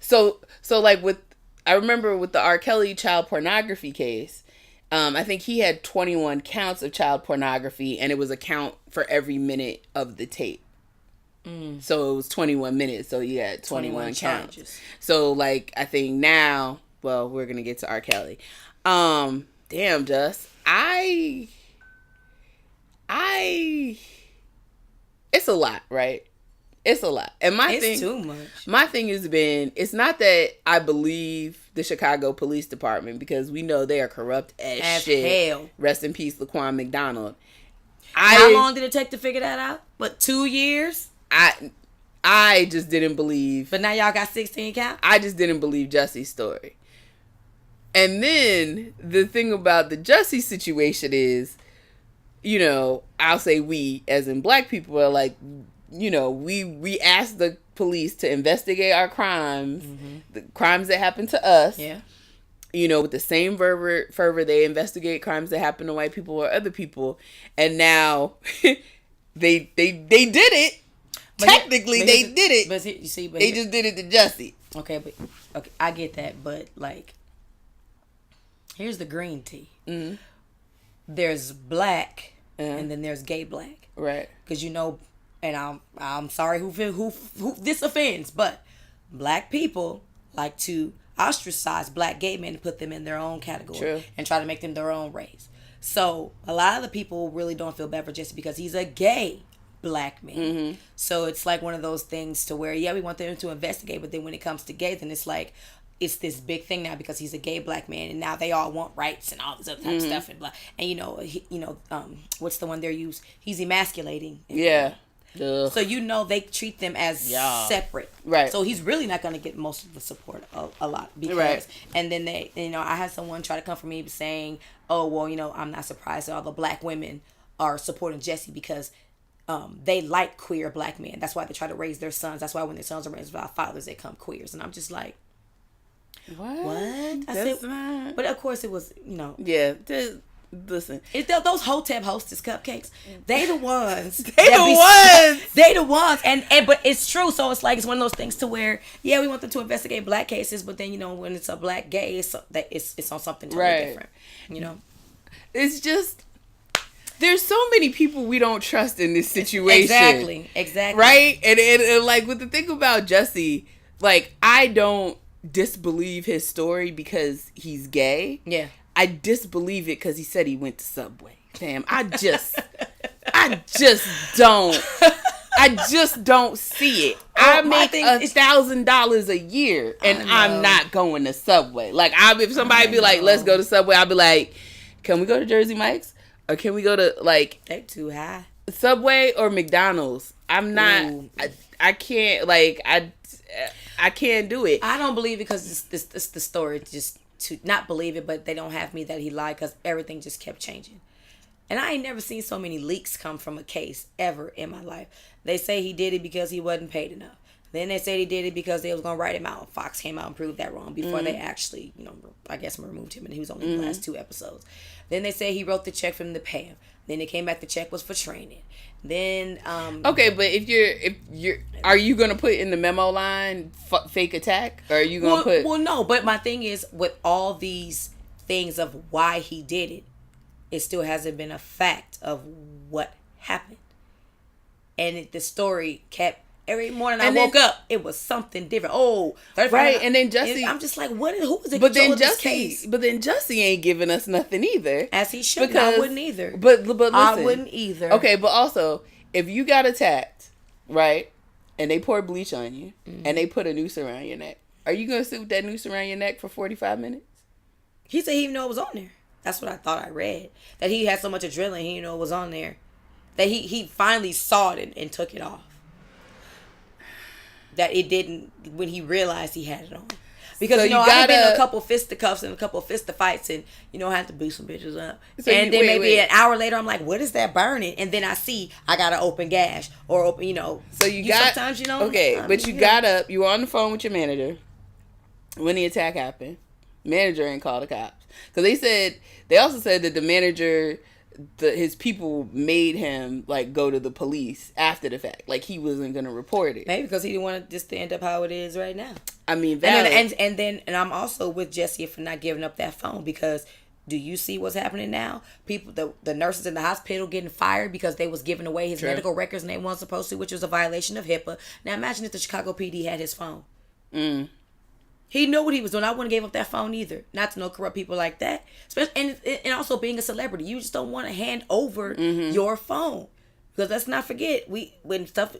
So like I remember with the R. Kelly child pornography case, I think he had 21 counts of child pornography, and it was a count for every minute of the tape. So it was 21 minutes, so he had 21 counts. Charges. So like I think now, well, we're gonna get to R. Kelly. Damn, Just it's a lot, right? It's a lot. And it's too much. My thing has been, it's not that I believe the Chicago Police Department, because we know they are corrupt as shit. Hell. Rest in peace, Laquan McDonald. How long did it take to figure that out? But 2 years? I just didn't believe. But now y'all got 16 counts? I just didn't believe Jussie's story. And then the thing about the Jussie situation is, I'll say we, as in black people, are like, we asked the police to investigate our crimes, the crimes that happen to us. Yeah. With the same fervor they investigate crimes that happen to white people or other people. And now they did it. But technically, they did it. But you see, they just did it to Jussie. Okay, I get that. But like, here's the green tea. Mm-hmm. There's black, and then there's gay black. Right. Because and I'm sorry who this offends, but black people like to ostracize black gay men and put them in their own category and try to make them their own race. So a lot of the people really don't feel bad for Jussie because he's a gay black man. Mm-hmm. So it's like one of those things to where we want them to investigate, but then when it comes to gay, then it's like it's this big thing now because he's a gay black man, and now they all want rights and all this other type of stuff and blah. And what's the one they use? He's emasculating. Yeah. So they treat them as separate, right? So he's really not going to get most of the support a lot because, and then they, I had someone try to come for me saying, "Oh, well, I'm not surprised that all the black women are supporting Jussie because they like queer black men. That's why they try to raise their sons. That's why when their sons are raised by fathers, they come queers." And I'm just like, What? I said, not... But of course it was, you know. Yeah. Listen. Those Hotep Hostess cupcakes. They the ones. They the ones. And but it's true. So it's like, it's one of those things to where, yeah, we want them to investigate black cases, but then, you know, when it's a black gay, it's on something totally different. You know? It's just, there's so many people we don't trust in this situation. Exactly. Right? And like, with the thing about Jesse, like, I don't disbelieve his story because he's gay. Yeah. I disbelieve it because he said he went to Subway. Damn, I just don't see it. I make $1,000 a year and I'm not going to Subway. Like, if somebody be like, let's go to Subway, I'll be like, can we go to Jersey Mike's? Or can we go to, like, they too high. Subway or McDonald's? I'm not, I can't, like, I can't do it. I don't believe it because this the story just to not believe it, but they don't have me that he lied because everything just kept changing. And I ain't never seen so many leaks come from a case ever in my life. They say he did it because he wasn't paid enough. Then they said he did it because they was going to write him out. Fox came out and proved that wrong before they actually, you know, I guess removed him, and he was only in the last 2 episodes. Then they say he wrote the check for them to pay him. Then it came back the check was for training. Then okay, but if you're are you gonna put in the memo line fake attack, or are you gonna put? Well, no. But my thing is, with all these things of why he did it, it still hasn't been a fact of what happened, and the story kept. Every morning I woke up, it was something different. Oh, right. And then Jesse, I'm just like, what? Who was it? But then Jesse ain't giving us nothing either, as he should. Because I wouldn't either. But listen, I wouldn't either. Okay, but also, if you got attacked, right, and they poured bleach on you, and they put a noose around your neck, are you gonna sit with that noose around your neck for 45 minutes? He said he didn't know it was on there. That's what I thought I read. That he had so much adrenaline, he didn't know it was on there. That he finally saw it and took it off. That it didn't when he realized he had it on. Because, so you know, I've been in a couple fisticuffs and a couple fistifights, and, you know, I had to beat some bitches up. So and then maybe an hour later, I'm like, what is that burning? And then I see I got an open gash or open, you know. So you got, sometimes, you know. Okay, but you got up, you were on the phone with your manager when the attack happened. Manager ain't called the cops. Because they also said that the manager, his people made him like go to the police after the fact. Like, he wasn't going to report it. Maybe because he didn't want this to end up how it is right now. I mean, valid. And I'm also with Jesse for not giving up that phone, because do you see what's happening now? People, the nurses in the hospital getting fired because they was giving away his medical records and they weren't supposed to, which was a violation of HIPAA. Now imagine if the Chicago PD had his phone. He knew what he was doing. I wouldn't give up that phone either. Not to know corrupt people like that. Especially, and also being a celebrity, you just don't want to hand over your phone. Because let's not forget, when stuff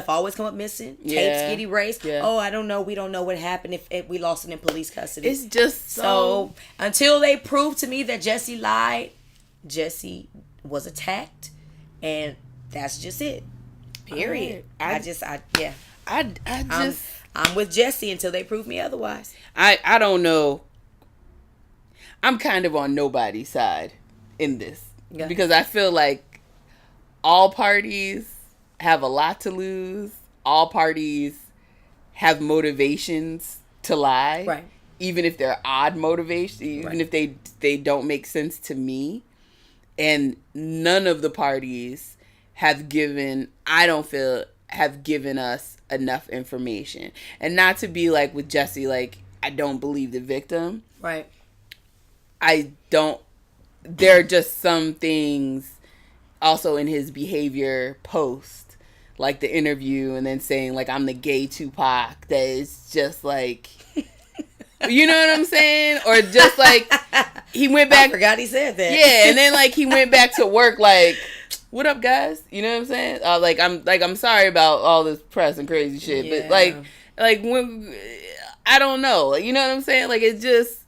always come up missing, tapes get erased. Yeah. Oh, I don't know. We don't know what happened if we lost it in police custody. It's just so until they prove to me that Jesse lied, Jesse was attacked, and that's just it. Period. Right. I'm with Jesse until they prove me otherwise. I don't know. I'm kind of on nobody's side in this. Yeah. Because I feel like all parties have a lot to lose. All parties have motivations to lie. Right. Even if they're odd motivations. Even if they don't make sense to me. And none of the parties have given us enough information. And not to be like with Jesse, like, I don't believe the victim. Right. There are just some things also in his behavior post, like the interview, and then saying like, I'm the gay Tupac, that is just like, you know what I'm saying? Or just like, he went back. I forgot he said that. Yeah. And then like, he went back to work like, what up, guys? You know what I'm saying? I'm sorry about all this press and crazy shit, but like when, I don't know, like, you know what I'm saying? Like, it's just,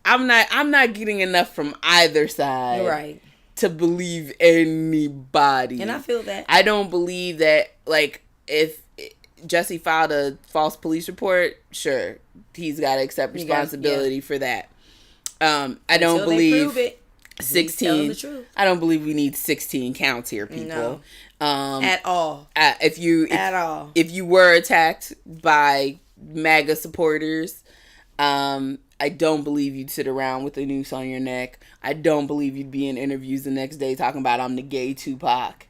I'm not getting enough from either side, right, to believe anybody. And I feel that. I don't believe that, like, if Jesse filed a false police report, sure, he's got to accept responsibility for that. I don't believe they prove it. 16. I don't believe we need 16 counts here, people. No. At all. If you were attacked by MAGA supporters, I don't believe you'd sit around with a noose on your neck. I don't believe you'd be in interviews the next day talking about I'm the gay Tupac.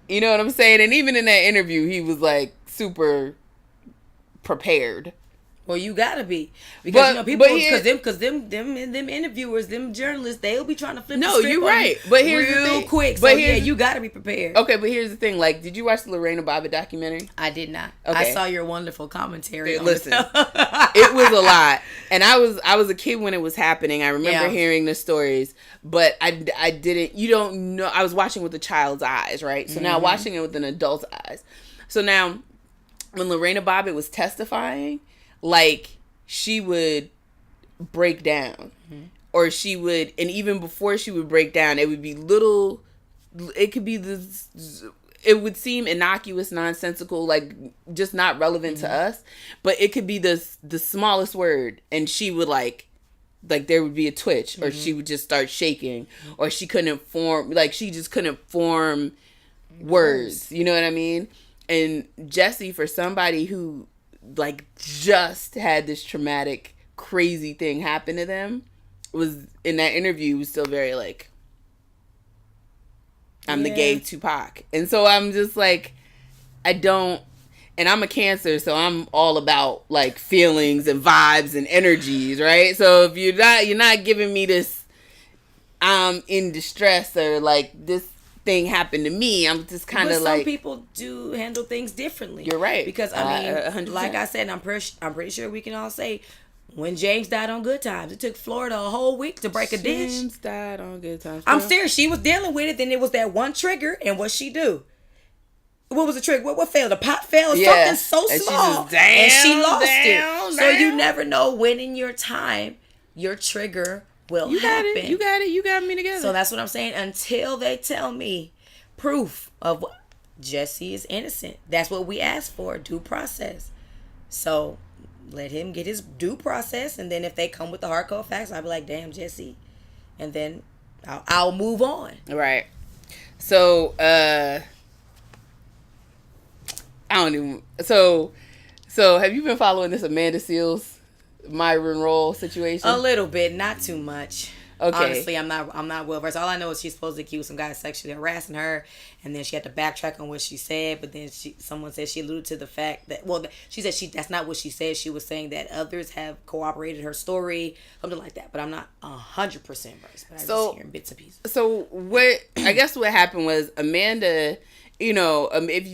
You know what I'm saying? And even in that interview, he was like super prepared. Well, you gotta be, because people, because them interviewers, them journalists, they'll be trying to flip. No, you're right. But here's the thing, quick. So yeah, you gotta be prepared. Okay, but here's the thing. Like, did you watch the Lorena Bobbitt documentary? I did not. Okay. I saw your wonderful commentary. Listen, it was a lot, and I was a kid when it was happening. I remember hearing the stories, but I didn't. You don't know. I was watching with a child's eyes, right? So now watching it with an adult's eyes. So now, when Lorena Bobbitt was testifying, like, she would break down, or she would, and even before she would break down, it would be little, it could be this, it would seem innocuous, nonsensical, like just not relevant to us, but it could be the smallest word, and she would like there would be a twitch, or she would just start shaking, or she couldn't form, like she just couldn't form words, you know what I mean? And Jesse, for somebody who like just had this traumatic, crazy thing happen to them, was in that interview was still very like, I'm the gay Tupac. And so I'm just like, I don't, and I'm a Cancer, so I'm all about like feelings and vibes and energies, right? So if you're not giving me this, I'm in distress, or like this thing happened to me, I'm just kind of like, some people do handle things differently. You're right, because I mean, 100%. Like I said, I'm pretty sure we can all say, when James died on Good Times, it took Florida a whole week to break a dish. James died on Good Times. I'm serious. She was dealing with it. Then it was that one trigger, and what she do? What was the trigger? What failed? The pot fell. Something so small, and she lost it. So you never know when in your time your trigger will happen. You got it. You got me together. So that's what I'm saying. Until they tell me proof of what Jesse is innocent, that's what we ask for, due process. So let him get his due process, and then if they come with the hardcore facts, I'll be like, damn, Jesse, and then I'll move on. Right. So I don't even. So have you been following this Amanda Seales, Myron Roll situation? A little bit, not too much. Okay. Honestly, I'm not well versed. All I know is she's supposed to accuse some guy sexually harassing her, and then she had to backtrack on what she said. But then someone said she alluded to the fact that, well, she said that's not what she said. She was saying that others have corroborated her story, something like that. But I'm not 100% versed. But I'm just hearing bits and pieces. So I guess what happened was Amanda, if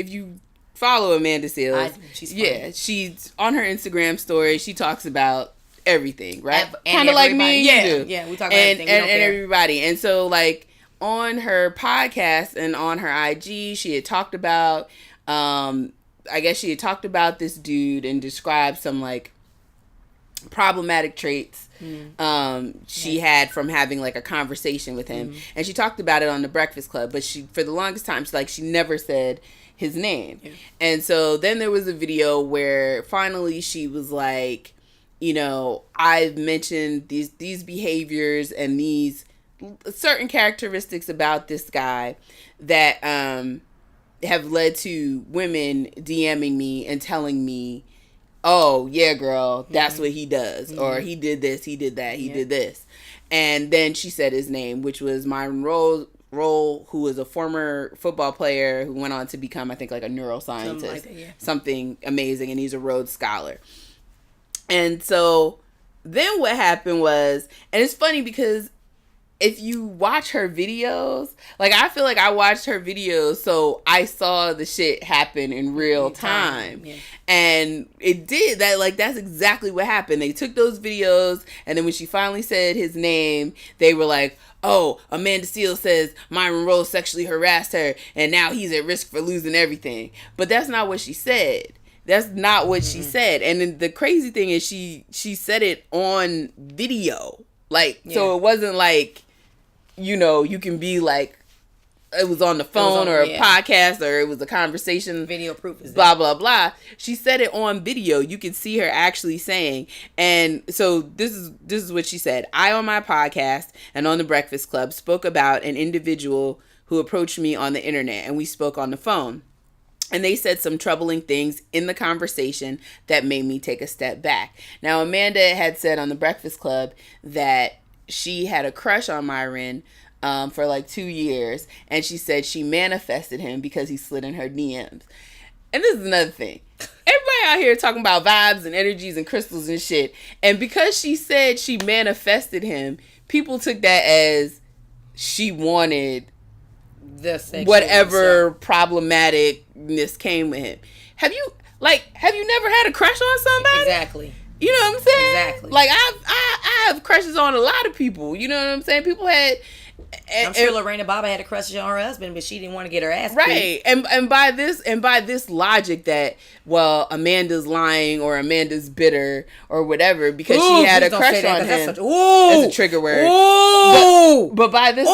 you follow Amanda Seales, she's on her Instagram story. She talks about everything, right? Kind of like me and you do. Yeah, we talk about everything. And everybody. And so, like, on her podcast and on her IG, she had talked about, she had talked about this dude and described some, like, problematic traits she had from having, like, a conversation with him. And she talked about it on The Breakfast Club, but for the longest time, she never said his name. Yeah. And so then there was a video where finally she was like, I've mentioned these behaviors and these certain characteristics about this guy that have led to women DMing me and telling me, oh, yeah, girl, that's what he does. Or he did this, he did that, he did this. And then she said his name, which was Myron Roll, who was a former football player who went on to become, I think, like a neuroscientist. Something amazing. And he's a Rhodes Scholar. And so then what happened was, and it's funny because if you watch her videos, like, I feel like I watched her videos, so I saw the shit happen in real time. Yeah. And it did that, like, that's exactly what happened. They took those videos, and then when she finally said his name, they were like, oh, Amanda Seales says Myron Rose sexually harassed her, and now he's at risk for losing everything. But that's not what she said. That's not what she said. And then the crazy thing is she said it on video. Like, so it wasn't like, you can be like, it was on the phone or a podcast or it was a conversation. Video proof is blah, blah, blah. She said it on video. You could see her actually saying. And so this is what she said. I, on my podcast and on The Breakfast Club, spoke about an individual who approached me on the internet, and we spoke on the phone. And they said some troubling things in the conversation that made me take a step back. Now, Amanda had said on the Breakfast Club that she had a crush on Myron for like 2 years. And she said she manifested him because he slid in her DMs. And this is another thing. Everybody out here talking about vibes and energies and crystals and shit. And because she said she manifested him, people took that as she wanted whatever problematicness came with him. Have you never had a crush on somebody? Exactly. You know what I'm saying? Exactly. Like I have crushes on a lot of people. You know what I'm saying? People had. I'm sure Lorena Bobbitt had a crush on her husband, but she didn't want to get her ass beat. Right. And by this logic that, well, Amanda's lying or Amanda's bitter or whatever because she had a crush on him. That's a trigger word. But by this,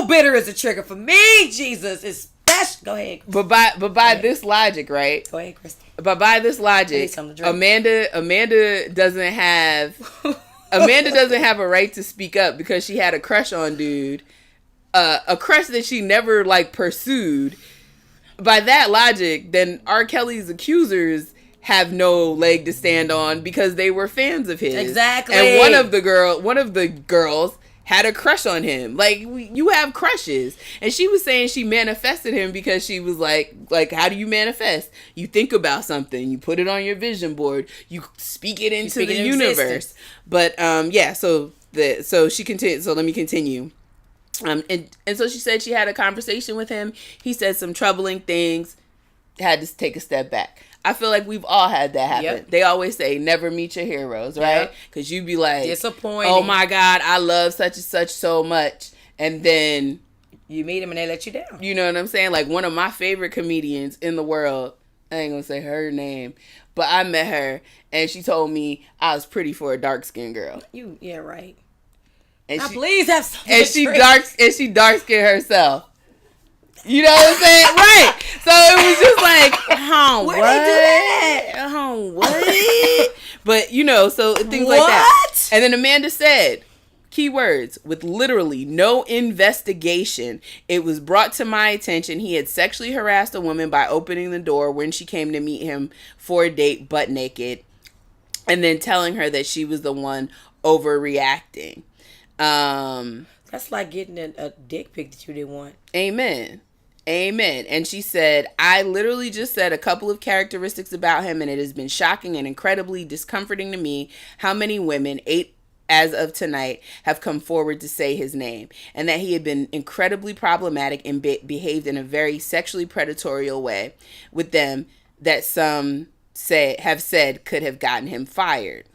bitter is a trigger for me. Jesus is special. Go ahead. But by this logic, right? Go ahead, Kristen. But by this logic, Amanda doesn't have a right to speak up because she had a crush on dude. A crush that she never like pursued. By that logic, then R. Kelly's accusers have no leg to stand on because they were fans of his. Exactly. And one of the girls had a crush on him. Like, you have crushes. And she was saying she manifested him because she was like, how do you manifest? You think about something, you put it on your vision board, you speak it into the universe. But so she continued. So let me continue. And so she said she had a conversation with him. He said some troubling things. Had to take a step back. I feel like we've all had that happen. Yep. They always say never meet your heroes, right? Because you be like, disappointed. Oh my God, I love such and such so much. And then you meet them and they let you down. You know what I'm saying? Like one of my favorite comedians in the world, I ain't gonna say her name, but I met her and she told me I was pretty for a dark-skinned girl. Yeah, right. And please have some. And she dark-skinned herself. You know what I'm saying? Right. So it was just like, what? What? But, so things like that. And then Amanda said, keywords, with literally no investigation, it was brought to my attention he had sexually harassed a woman by opening the door when she came to meet him for a date butt naked and then telling her that she was the one overreacting. That's like getting a dick pic that you didn't want. Amen. And she said, I literally just said a couple of characteristics about him, and it has been shocking and incredibly discomforting to me how many women, 8 as of tonight, have come forward to say his name, and that he had been incredibly problematic and behaved in a very sexually predatory way with them that some have said could have gotten him fired.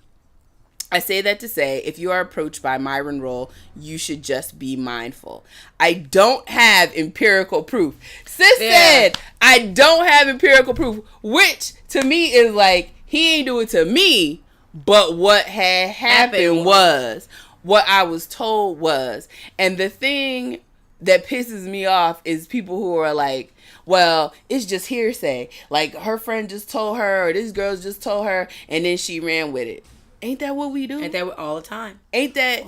I say that to say, if you are approached by Myron Rolle, you should just be mindful. I don't have empirical proof. Sis said, I don't have empirical proof, which to me is like, he ain't do it to me, but what had happened was, what I was told was. And the thing that pisses me off is people who are like, well, it's just hearsay. Like, her friend just told her, or this girl just told her, and then she ran with it. Ain't that what we do? Ain't that all the time? Ain't that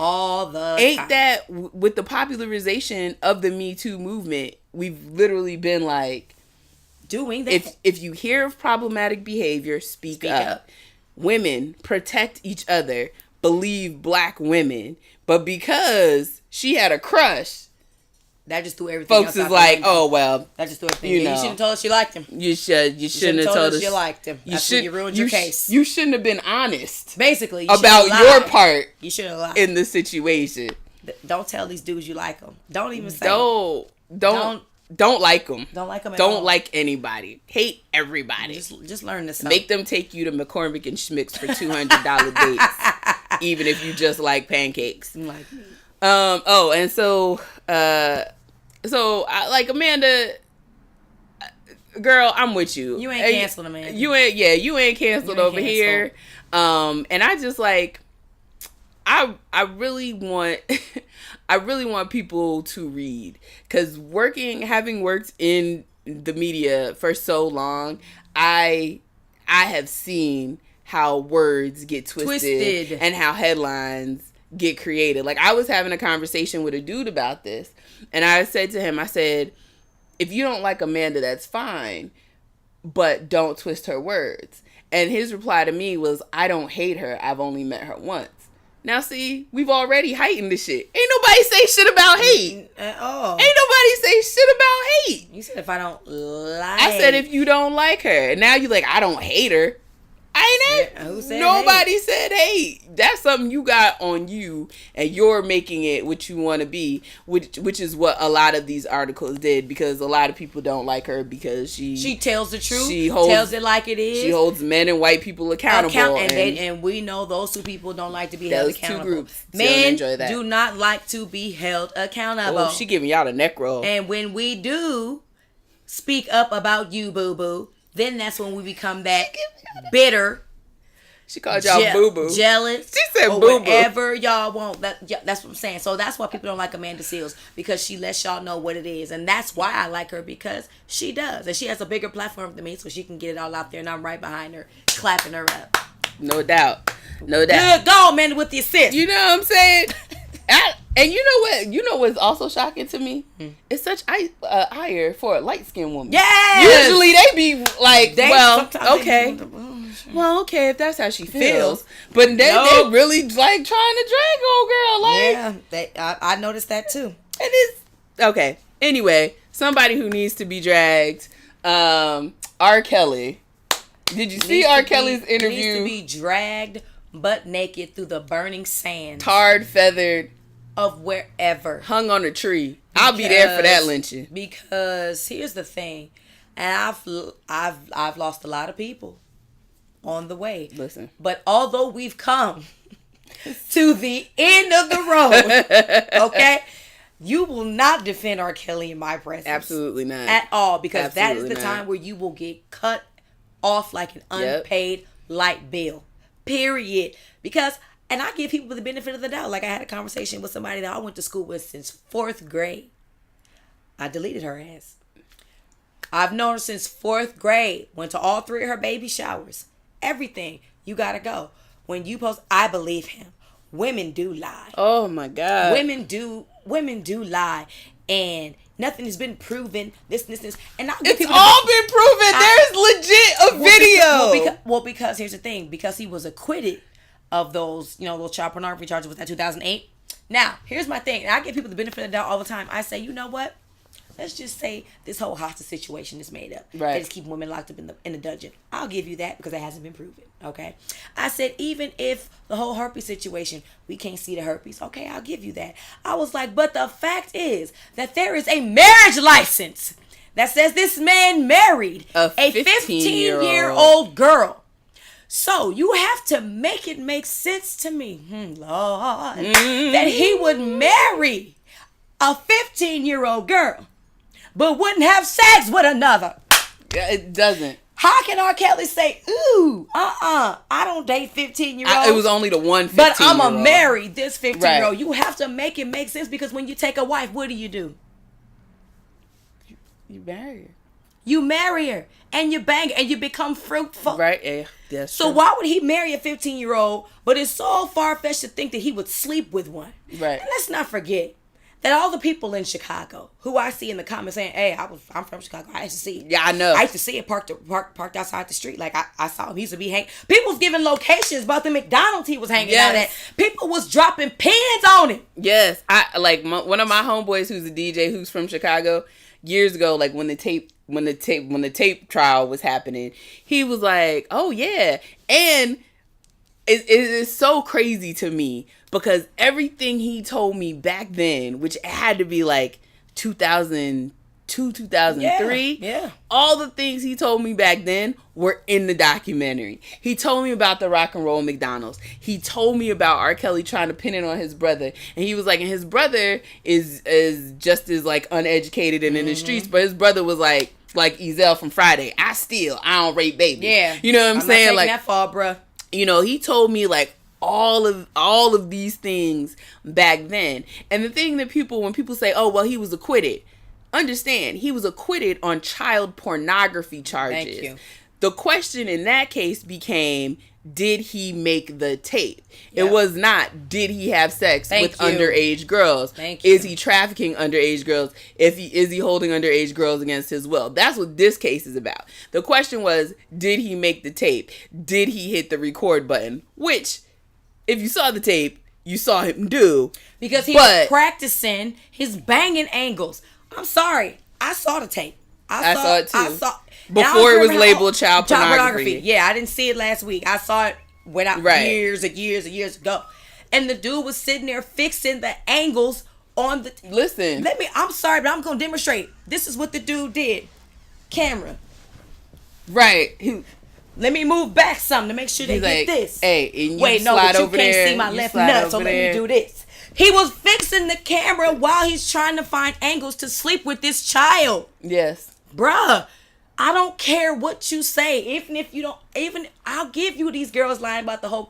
with the popularization of the Me Too movement, we've literally been like doing that. If you hear of problematic behavior, speak up. Women, protect each other. Believe black women. But because she had a crush, that just threw everything. Folks is like, oh well. That just threw everything. You shouldn't have told us you liked him. You shouldn't have told us you liked him. You ruined your case. You shouldn't have been honest. Basically, about your part. You should have lied in the situation. Don't tell these dudes you like them. Don't even say. Don't like them. Don't like them. Don't like anybody. Hate everybody. Just learn this. Make them take you to McCormick and Schmick's for $200 dates, even if you just like pancakes. Like me. And so I like Amanda. Girl, I'm with you. You ain't canceled, Amanda. You ain't canceled over here. And I just like, I really want people to read, because having worked in the media for so long, I have seen how words get twisted and how headlines get created. Like, I was having a conversation with a dude about this, and I said to him, I said, if you don't like Amanda, that's fine, but don't twist her words. And his reply to me was, I don't hate her. I've only met her once. Now, see, we've already heightened the shit. Ain't nobody say shit about hate. At all. Ain't nobody say shit about hate. You said if I don't like. I said if you don't like her. And now you like, I don't hate her. Who said nobody hate? Said hate. That's something you got on you, and you're making it what you want to be, which is what a lot of these articles did, because a lot of people don't like her because she tells the truth. She tells it like it is. She holds men and white people accountable, and we know those two people don't like to be held accountable. Two groups men do not like to be held accountable. Oh, she giving y'all the neck roll. And when we do speak up about you, boo boo, then that's when we become that bitter. She called y'all boo-boo. Jealous. She said boo-boo. Whatever y'all want. That's what I'm saying. So that's why people don't like Amanda Seales, because she lets y'all know what it is. And that's why I like her, because she does. And she has a bigger platform than me, so she can get it all out there. And I'm right behind her, clapping her up. No doubt. No doubt. Good goal, man, with the assist. You know what I'm saying? And you know what? You know what's also shocking to me? It's such ire for a light-skinned woman. Yes! Usually they be like, okay. Well, okay, if that's how she feels. But they really like trying to drag old girl. Like, yeah, I noticed that too. And it's okay. Anyway, somebody who needs to be dragged. R. Kelly. Did you see R. Kelly's interview? Needs to be dragged butt naked through the burning sand, tarred, feathered, of wherever, hung on a tree. I'll be there for that lynching. Because here's the thing, and I've lost a lot of people on the way. Listen, but although we've come to the end of the road, okay, you will not defend R. Kelly in my presence. Absolutely not. At all, because that is the time where you will get cut off like an unpaid light bill. Period. Because, and I give people the benefit of the doubt. Like, I had a conversation with somebody that I went to school with since 4th grade. I deleted her ass. I've known her since 4th grade. Went to all 3 of her baby showers. Everything. You gotta go. When you post, I believe him. Women do lie. Oh my God. Women do lie. And nothing has been proven. This. And it's all been proven. There's legit a video. Because here's the thing. Because he was acquitted of those, those child pornography charges. Was that 2008? Now, here's my thing. And I give people the benefit of the doubt all the time. I say, you know what? Let's just say this whole hostage situation is made up. Right. They just keep women locked up in the dungeon. I'll give you that because it hasn't been proven. Okay. I said, even if the whole herpes situation, we can't see the herpes. Okay, I'll give you that. I was like, but the fact is that there is a marriage license that says this man married a 15-year-old girl. So you have to make it make sense to me, Lord, that he would marry a 15-year-old girl, but wouldn't have sex with another. It doesn't. How can R. Kelly say, ooh, I don't date 15-year-olds. It was only the one 15-year-old. But I'm going to marry this 15-year-old. Right. You have to make it make sense, because when you take a wife, what do? You marry her. You marry her, and you bang her, and you become fruitful. Right, yeah. That's so true. Why would he marry a 15-year-old, but it's so far-fetched to think that he would sleep with one? Right. And let's not forget that all the people in Chicago who I see in the comments saying, hey, I'm from Chicago. I used to see it. Yeah, I know. I used to see it parked outside the street. Like, I saw him. He used to be hanging. People was giving locations about the McDonald's he was hanging out at. People was dropping pins on him. Yes. One of my homeboys who's a DJ who's from Chicago, years ago, like when the tape trial was happening, he was like, oh yeah. And it is so crazy to me, because everything he told me back then, which had to be like 2002, 2003, yeah. All the things he told me back then were in the documentary. He told me about the rock and roll McDonald's. He told me about R. Kelly trying to pin it on his brother. And he was like, and his brother is just as like uneducated and in the streets, but his brother was like Ezell from Friday. I don't rape babies. Yeah. You know what I'm saying? Not taking that far, bruh. He told me like all of these things back then. And the thing that when people say, oh, well, he was acquitted, understand, he was acquitted on child pornography charges. Thank you. The question in that case became, did he make the tape? Yep. It was not, did he have sex with underage girls? Is he trafficking underage girls? Is he holding underage girls against his will? That's what this case is about. The question was, did he make the tape? Did he hit the record button? Which, if you saw the tape, you saw him do. Because he was practicing his banging angles. I'm sorry. I saw the tape. I saw it too. Before it was labeled child pornography. Yeah, I didn't see it last week. I saw it years and years ago. And the dude was sitting there fixing the angles on the... Listen. I'm sorry, but I'm going to demonstrate. This is what the dude did. Camera. Right. Let me move back some to make sure they get this. Hey, and wait, no, but you can't see my left nut, so let me do this. He was fixing the camera while he's trying to find angles to sleep with this child. Yes. Bruh, I don't care what you say. Even if you don't, I'll give you these girls lying about the whole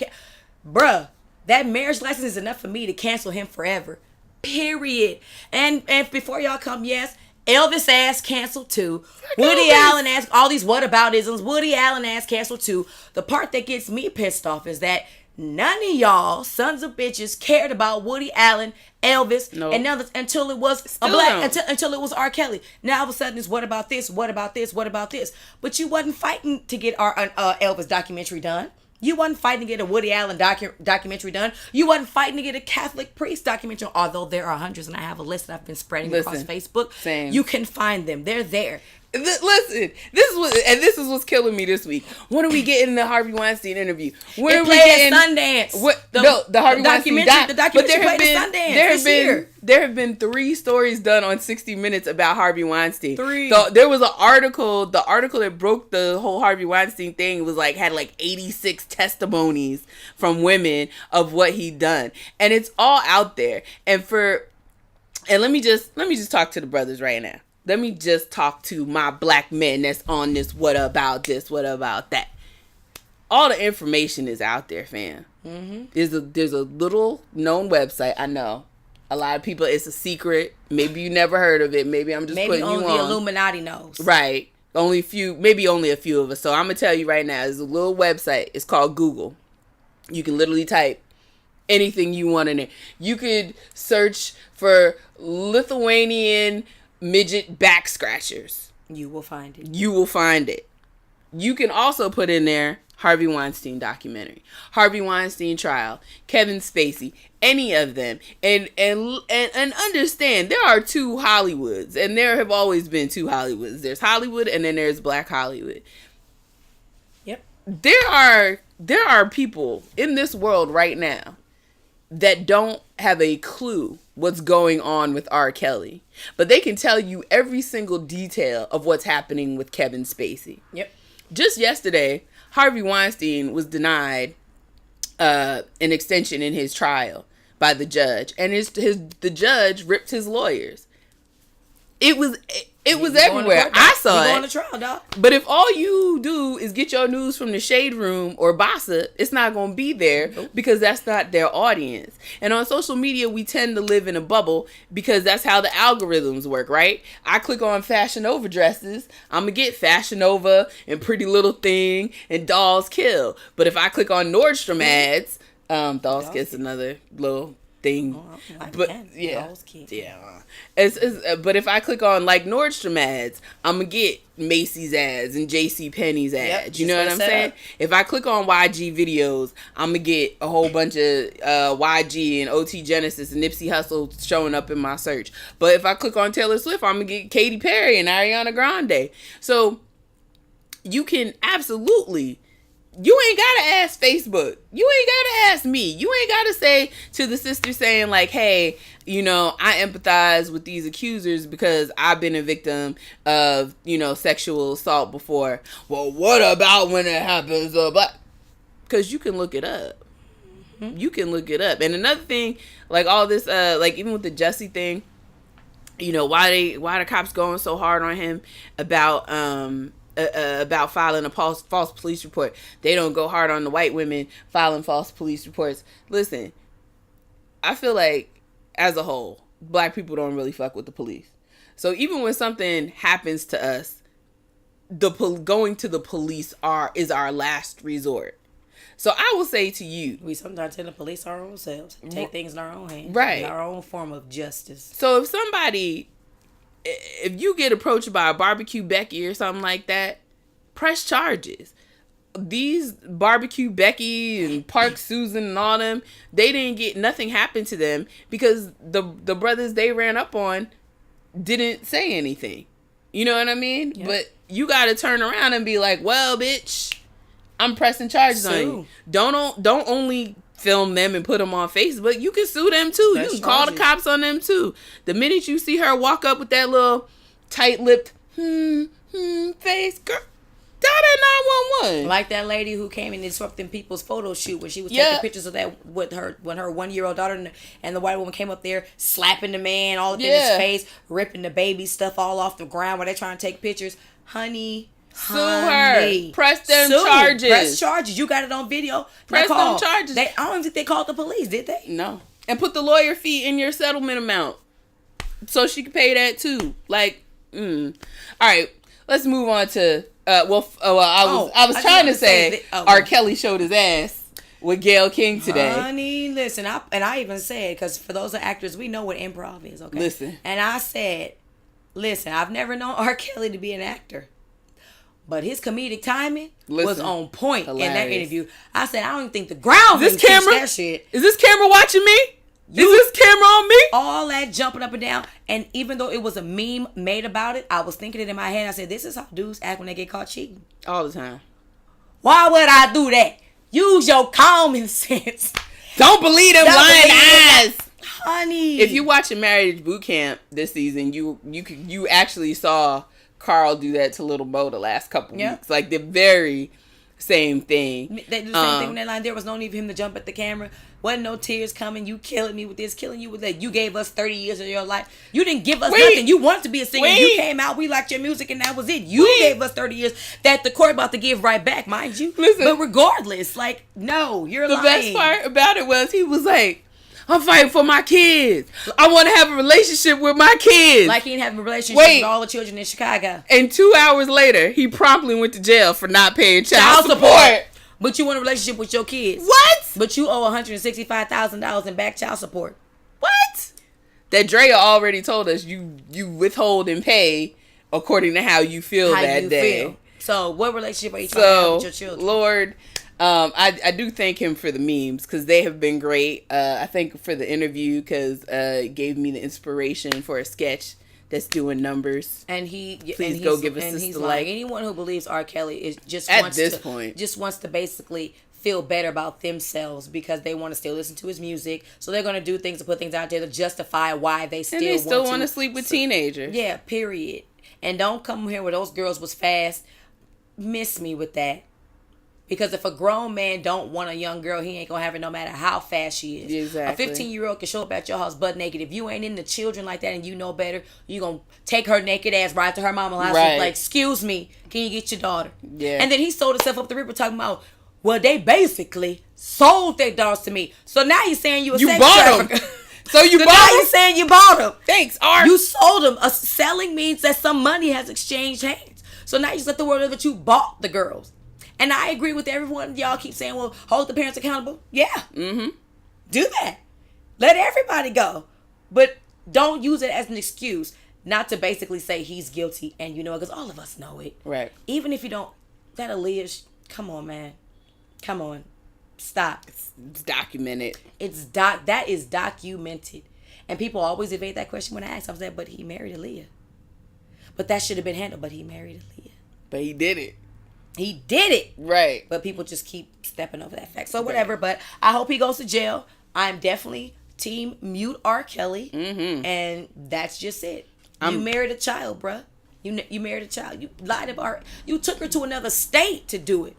bruh, that marriage license is enough for me to cancel him forever. Period. And before y'all come, yes, Elvis ass canceled too. Woody Allen ass, all these whataboutisms. Woody Allen ass canceled too. The part that gets me pissed off is that none of y'all sons of bitches cared about Woody Allen, Elvis, and now until it was until it was R. Kelly. Now all of a sudden it's what about this? What about this? What about this? But you wasn't fighting to get our Elvis documentary done. You wasn't fighting to get a Woody Allen documentary done. You wasn't fighting to get a Catholic priest documentary. Although there are hundreds, and I have a list that I've been spreading across Facebook. Same. You can find them. They're there. Listen, this is what's killing me this week. When are we getting the Harvey Weinstein interview? When are we getting Sundance? The Harvey Weinstein the documentary played at Sundance there have been 3 stories done on 60 Minutes about Harvey Weinstein. 3. There was an article. The article that broke the whole Harvey Weinstein thing had 86 testimonies from women of what he'd done, and it's all out there. And let me just talk to the brothers right now. Let me just talk to my black men that's on this. What about this? What about that? All the information is out there, fam. Mm-hmm. There's a little known website. I know a lot of people. It's a secret. Maybe you never heard of it. Maybe I'm just putting you on. Maybe only the Illuminati knows. Right. Only a few of us. So I'm gonna tell you right now. There's a little website. It's called Google. You can literally type anything you want in there. You could search for Lithuanian midget back scratchers. You will find it. You can also put in there Harvey Weinstein documentary, Harvey Weinstein trial, Kevin Spacey, any of them, and understand there are 2 Hollywoods, and there have always been 2 Hollywoods. There's Hollywood, and then there's Black Hollywood. Yep. There are people in this world right now that don't have a clue what's going on with R. Kelly, but they can tell you every single detail of what's happening with Kevin Spacey. Yep. Just yesterday, Harvey Weinstein was denied an extension in his trial by the judge, and the judge ripped his lawyers. It was everywhere. I saw it. Going to trial, dog. But if all you do is get your news from the Shade Room or Bossa, it's not going to be there because that's not their audience. And on social media, we tend to live in a bubble because that's how the algorithms work, right? I click on Fashion Nova dresses, I'm going to get Fashion Nova and Pretty Little Thing and Dolls Kill. But if I click on Nordstrom ads, Dolls Kill's another little thing. But yeah. But if I click on like Nordstrom ads, I'm gonna get Macy's ads and JC Penney's ads. Yep, you know what I'm saying? If I click on YG videos, I'm gonna get a whole bunch of YG and OT Genesis and Nipsey Hussle showing up in my search. But if I click on Taylor Swift, I'm gonna get Katy Perry and Ariana Grande. So you can absolutely. You ain't gotta ask Facebook. You ain't gotta ask me. You ain't gotta say to the sister saying like, hey, I empathize with these accusers because I've been a victim of, sexual assault before. Well, what about when it happens? Because you can look it up. Mm-hmm. You can look it up. And another thing, like all this, like even with the Jussie thing, why the cops going so hard on him about filing a false police report. They don't go hard on the white women filing false police reports. Listen, I feel like as a whole, black people don't really fuck with the police. So even when something happens to us, going to the police is our last resort. So I will say to you, we sometimes tend to police our own selves, take things in our own hands, right? In our own form of justice. So if you get approached by a barbecue Becky or something like that, press charges. These barbecue Becky and Park Susan and all them, they didn't get, nothing happened to them because the brothers they ran up on didn't say anything. You know what I mean? Yeah. But you got to turn around and be like, well, bitch, I'm pressing charges on you. Don't only film them and put them on Facebook. You can sue them too. You can call the cops on them too. The minute you see her walk up with that little tight-lipped face, girl, dial that 911. Like that lady who came and disrupting people's photo shoot when she was taking pictures of that with her 1-year-old daughter and the white woman came up there slapping the man all up in his face, ripping the baby stuff all off the ground while they're trying to take pictures. Honey. Sue her. Press them charges. Press charges. You got it on video. Press them charges. I don't even think they called the police, did they? No. And put the lawyer fee in your settlement amount so she can pay that too. Like, All right. Let's move on to I was trying to say R. Kelly showed his ass with Gayle King today. Honey, listen, I even said, because for those actors, we know what improv is, okay? Listen. And I said, listen, I've never known R. Kelly to be an actor, but his comedic timing was on point. Hilarious. In that interview. I said, I don't even think the ground is this camera that shit. Is this camera watching me? Is this camera on me? All that jumping up and down. And even though it was a meme made about it, I was thinking it in my head. I said, this is how dudes act when they get caught cheating. All the time. Why would I do that? Use your common sense. Don't believe them lying eyes. Honey. If you watching Marriage Boot Camp this season, you actually saw Carl do that to Little Mo the last couple weeks. Like the very same thing. They do the same thing when that line. There was no need for him to jump at the camera. Wasn't no tears coming. You killing me with this, killing you with that. You gave us 30 years of your life. You didn't give us nothing. You wanted to be a singer. You came out. We liked your music, and that was it. You gave us 30 years that the court about to give right back, mind you. Listen, but regardless, like, no, you're lying. The best part about it was he was like, I'm fighting for my kids. I want to have a relationship with my kids. Like he didn't have a relationship with all the children in Chicago. And 2 hours later, he promptly went to jail for not paying child support. But you want a relationship with your kids. What? But you owe $165,000 in back child support. What? That Drea already told us you withhold and pay according to how you feel that day. So what relationship are you trying to have with your children? Lord, I do thank him for the memes because they have been great. I thank for the interview because it gave me the inspiration for a sketch that's doing numbers. And please go give us this like. Anyone who believes R. Kelly is just wants to basically feel better about themselves because they want to still listen to his music. So they're going to do things to put things out there to justify why they still want to sleep with teenagers. Yeah, period. And don't come here where those girls was fast. Miss me with that. Because if a grown man don't want a young girl, he ain't going to have her no matter how fast she is. Exactly. A 15-year-old can show up at your house butt naked. If you ain't into children like that and you know better, you going to take her naked ass right to her mama's house. Right. Like, excuse me, can you get your daughter? Yeah. And then he sold himself up the river talking about, well, they basically sold their daughters to me. So now you're saying you a sex trafficker. So you bought now them? You're saying you bought them. Thanks, Art. You sold them. Selling means that some money has exchanged hands. So now you just let the world know that you bought the girls. And I agree with everyone. Y'all keep saying, well, hold the parents accountable. Yeah. Mm-hmm. Do that. Let everybody go. But don't use it as an excuse not to basically say he's guilty. And you know it, because all of us know it. Right. Even if you don't, that Aaliyah, come on, man. Come on. Stop. It's documented. That is documented. And people always evade that question when I ask. I was like, but he married Aaliyah. But that should have been handled. But he married Aaliyah. But he did it. He did it. Right. But people just keep stepping over that fact. So whatever. Right. But I hope he goes to jail. I'm definitely team mute R. Kelly. Mm-hmm. And that's just it. You married a child, bruh. You married a child. You lied about her. You took her to another state to do it.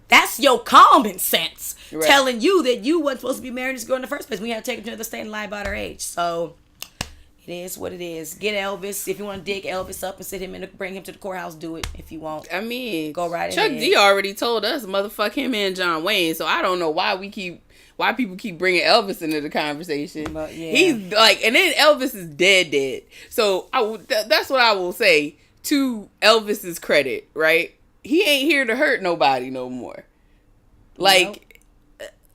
That's your common sense. Right. Telling you that you wasn't supposed to be marrying this girl in the first place. We had to take her to another state and lie about her age. So it is what it is. Get Elvis. If you want to dig Elvis up and sit him and bring him to the courthouse, do it. If you want. I mean, go right ahead. Chuck D already told us, motherfuck him and John Wayne. So I don't know why people keep bringing Elvis into the conversation. But yeah. He's like, and then Elvis is dead. So that's what I will say to Elvis's credit, right? He ain't here to hurt nobody no more. Like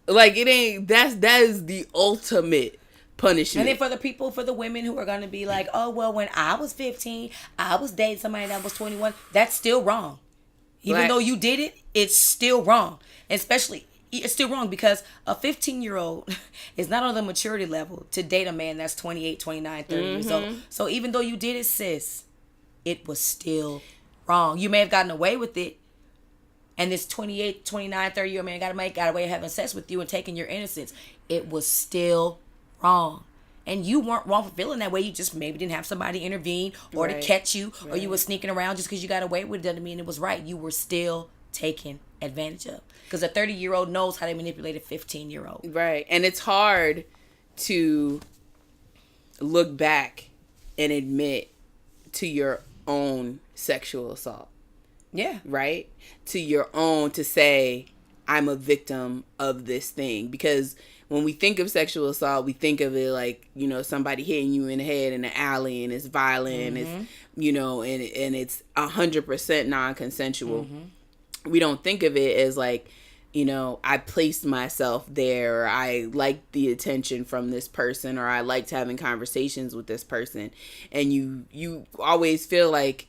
it ain't. That is the ultimate punishment. And then for the women who are gonna be like, oh well, when I was 15, I was dating somebody that was 21. That's still wrong. Even though you did it, it's still wrong. Especially, it's still wrong because a 15-year-old is not on the maturity level to date a man that's 28, 29, 30 years old. So even though you did it, sis, it was still wrong. You may have gotten away with it, and this 28, 29, 30-year-old man got away with having sex with you and taking your innocence. It was still wrong. And you weren't wrong for feeling that way. You just maybe didn't have somebody intervene or to catch you, or you were sneaking around just because you got away with it doesn't mean it was right. You were still taken advantage of. Because a 30-year-old knows how to manipulate a 15-year-old. Right. And it's hard to look back and admit to your own sexual assault. Yeah. Right? To your own, to say, I'm a victim of this thing. Because when we think of sexual assault, we think of it like, you know, somebody hitting you in the head in an alley and it's violent, it's, you know, and it's 100% non-consensual. We don't think of it as like, you know, I placed myself there, or I liked the attention from this person, or I liked having conversations with this person. And you always feel like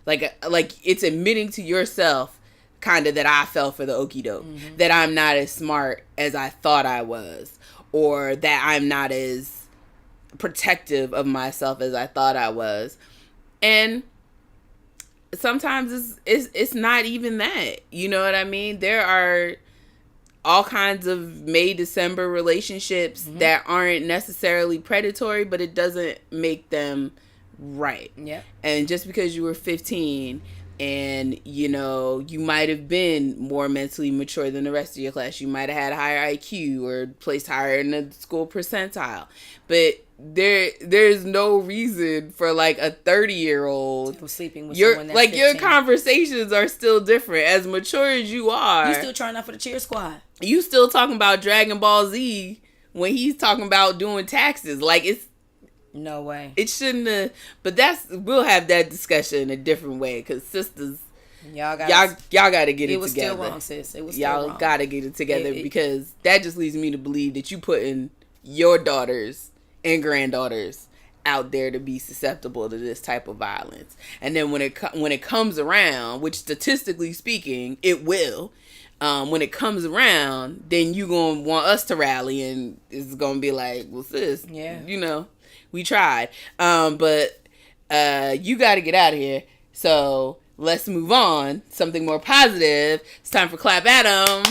it's admitting to yourself kind of that I fell for the okie doke, that I'm not as smart as I thought I was, or that I'm not as protective of myself as I thought I was. And sometimes it's not even that, you know what I mean? There are all kinds of May-December relationships that aren't necessarily predatory, but it doesn't make them right. Yeah. And just because you were 15 and, you know, you might have been more mentally mature than the rest of your class, you might have had a higher IQ or placed higher in the school percentile, but there's no reason for like a 30-year-old sleeping with someone that's like 15. Your conversations are still different. As mature as you are, you still trying out for the cheer squad. You still talking about Dragon Ball Z when he's talking about doing taxes. Like, it's no way. It shouldn't have. But we'll have that discussion in a different way, because sisters, y'all gotta get it together. It was still wrong, sis. It was still y'all wrong. Gotta get it together, because that just leads me to believe that you putting your daughters and granddaughters out there to be susceptible to this type of violence. And then when it comes around, which statistically speaking it will, when it comes around, then you gonna want us to rally, and it's gonna be like, well, sis, you know, we tried, but you got to get out of here. So let's move on. Something more positive. It's time for Clap Adam.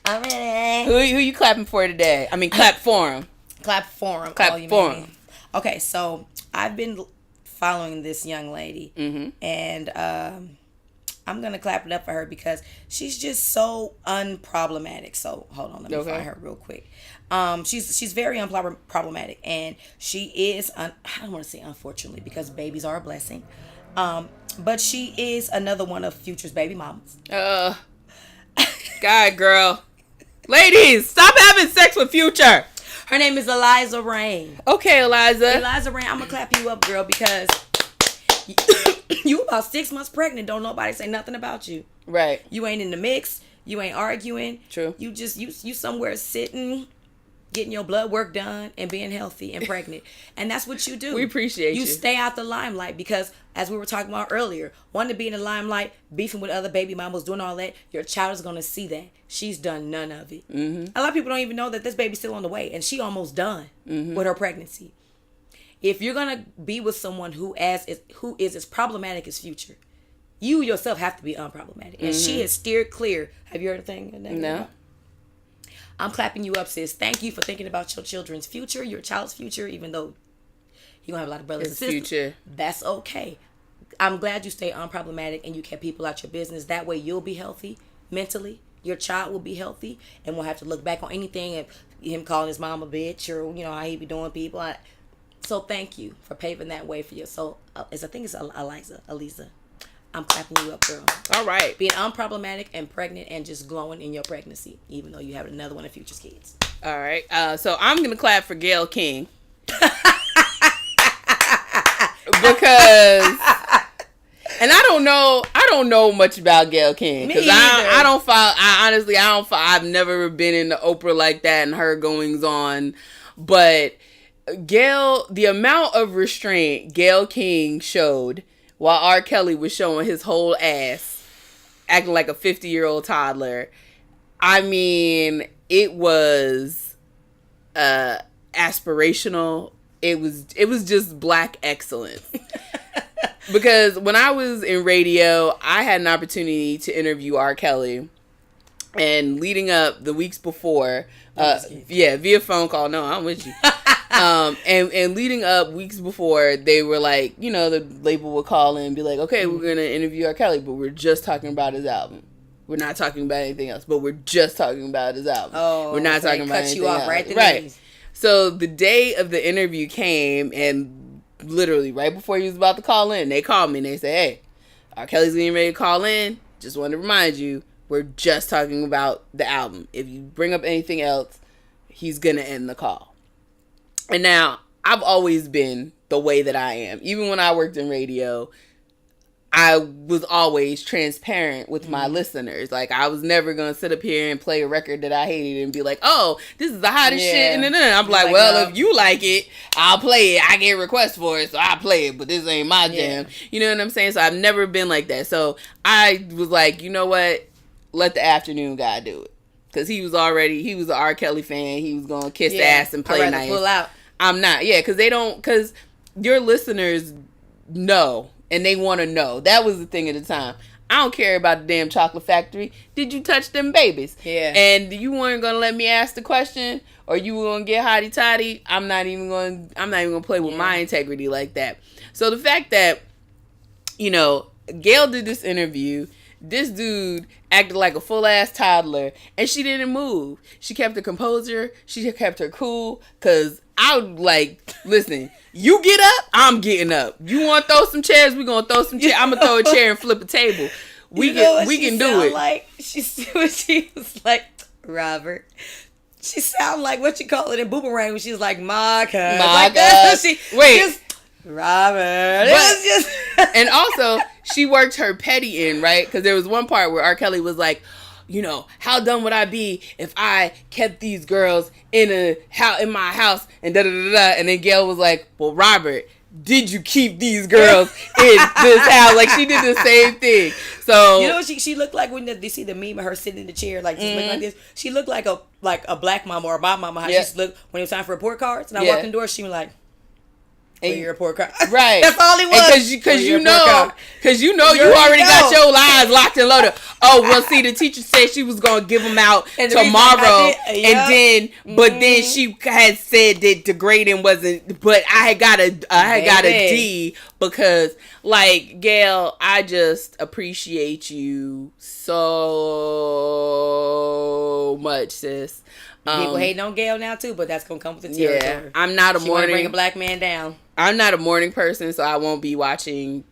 I'm ready. Who you clapping for today? I mean, clap for him. Clap for him. Clap for him. Okay, so I've been following this young lady, and I'm gonna clap it up for her because she's just so unproblematic. So hold on, let me find her real quick. She's very unproblematic, and she is I don't want to say unfortunately, because babies are a blessing, but she is another one of Future's baby mamas. God, girl, ladies, stop having sex with Future. Her name is Eliza Rain. Okay, Eliza Rain, I'm gonna clap you up, girl, because you about 6 months pregnant. Don't nobody say nothing about you. Right. You ain't in the mix. You ain't arguing. True. You just you somewhere sitting, getting your blood work done, and being healthy and pregnant. And that's what you do. We appreciate you. You stay out the limelight, because as we were talking about earlier, wanting to be in the limelight, beefing with other baby mamas, doing all that, your child is going to see that. She's done none of it. A lot of people don't even know that this baby's still on the way, and she almost done with her pregnancy. If you're going to be with someone who is as problematic as Future, you yourself have to be unproblematic. And she has steered clear. Have you heard a thing? No. I'm clapping you up, sis. Thank you for thinking about your children's future, your child's future, even though you're going to have a lot of brothers and sisters. Future. That's okay. I'm glad you stay unproblematic and you kept people out your business. That way you'll be healthy mentally. Your child will be healthy and won't have to look back on anything and him calling his mom a bitch, or, you know, how he be doing people. So thank you for paving that way for you. So I think it's Eliza. I'm clapping you up, girl. All right. Being unproblematic and pregnant and just glowing in your pregnancy, even though you have another one of Future's kids. All right. So I'm going to clap for Gayle King. Because, and I don't don't know much about Gayle King because I don't follow. Honestly, I don't follow. I've never been into Oprah like that and her goings on, but Gayle, the amount of restraint Gayle King showed while R. Kelly was showing his whole ass, acting like a 50-year-old toddler. I mean, it was aspirational. It was just black excellence. Because when I was in radio, I had an opportunity to interview R. Kelly, and leading up the weeks before, via phone call. No, I'm with you. And leading up weeks before, they were like, you know, the label would call in and be like, okay, we're going to interview R. Kelly, but we're just talking about his album. We're not talking about anything else, but we're just talking about his album. Oh, we're not talking about anything else. Right. So the day of the interview came, and literally right before he was about to call in, they called me and they said, hey, R. Kelly's getting ready to call in. Just want to remind you, we're just talking about the album. If you bring up anything else, he's going to end the call. And now, I've always been the way that I am. Even when I worked in radio, I was always transparent with my listeners. Like, I was never going to sit up here and play a record that I hated and be like, oh, this is the hottest shit. And then I'm like, well, if you like it, I'll play it. I get requests for it, so I play it, but this ain't my jam. You know what I'm saying? So I've never been like that. So I was like, you know what? Let the afternoon guy do it. Because he was an R. Kelly fan. He was going to kiss ass and play nice. Pull out. I'm not. Yeah, because your listeners know. And they want to know. That was the thing at the time. I don't care about the damn chocolate factory. Did you touch them babies? Yeah. And you weren't going to let me ask the question, or you were going to get hotty toddy. I'm not even going to play with my integrity like that. So the fact that, you know, Gayle did this interview, this dude acted like a full-ass toddler, and she didn't move. She kept her composure. She kept her cool, because I would like, listen, you get up, I'm getting up. You want to throw some chairs, we going to throw some chairs. I'm going to throw a chair and flip a table. We can do it. Like, she was like, Robert. She sound like, what you call it in Boomerang, when she was like, my God. My God. Robert. It was just... And also, she worked her petty in, right? Because there was one part where R. Kelly was like, you know, how dumb would I be if I kept these girls in my house and da-da-da-da. And then Gayle was like, well, Robert, did you keep these girls in this house? Like, she did the same thing. So, you know what she looked like when you see the meme of her sitting in the chair, like, just looking like this? She looked like a black mama or my mama, how she used to look when it was time for report cards. And I walked in the door, she was like, for your report card. Right. That's all he was. Because you know you already got your lines locked and loaded. Oh, well, see, the teacher said she was going to give them out tomorrow. Then she had said that the grading wasn't, but I got a D because, like, Gayle, I just appreciate you so much, sis. People hating on Gayle now too, but that's gonna come with the territory. Yeah, I'm not a morning. Bring a black man down. I'm not a morning person, so I won't be watching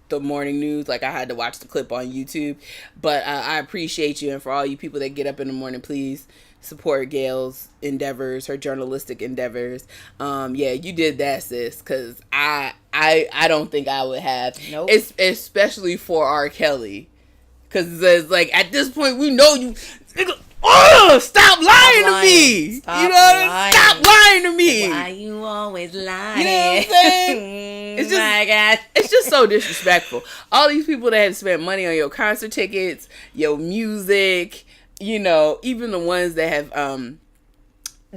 the morning news. Like, I had to watch the clip on YouTube, but I appreciate you, and for all you people that get up in the morning, please support Gayle's endeavors, her journalistic endeavors. Yeah, you did that, sis, because I don't think I would have. Nope. It's especially for R. Kelly, because it's like at this point we know you. Oh, stop lying to me. Stop you know what I mean? Stop lying to me. Why you always lying? You know what I'm saying? It's just, my God. It's just so disrespectful. All these people that have spent money on your concert tickets, your music, you know, even the ones that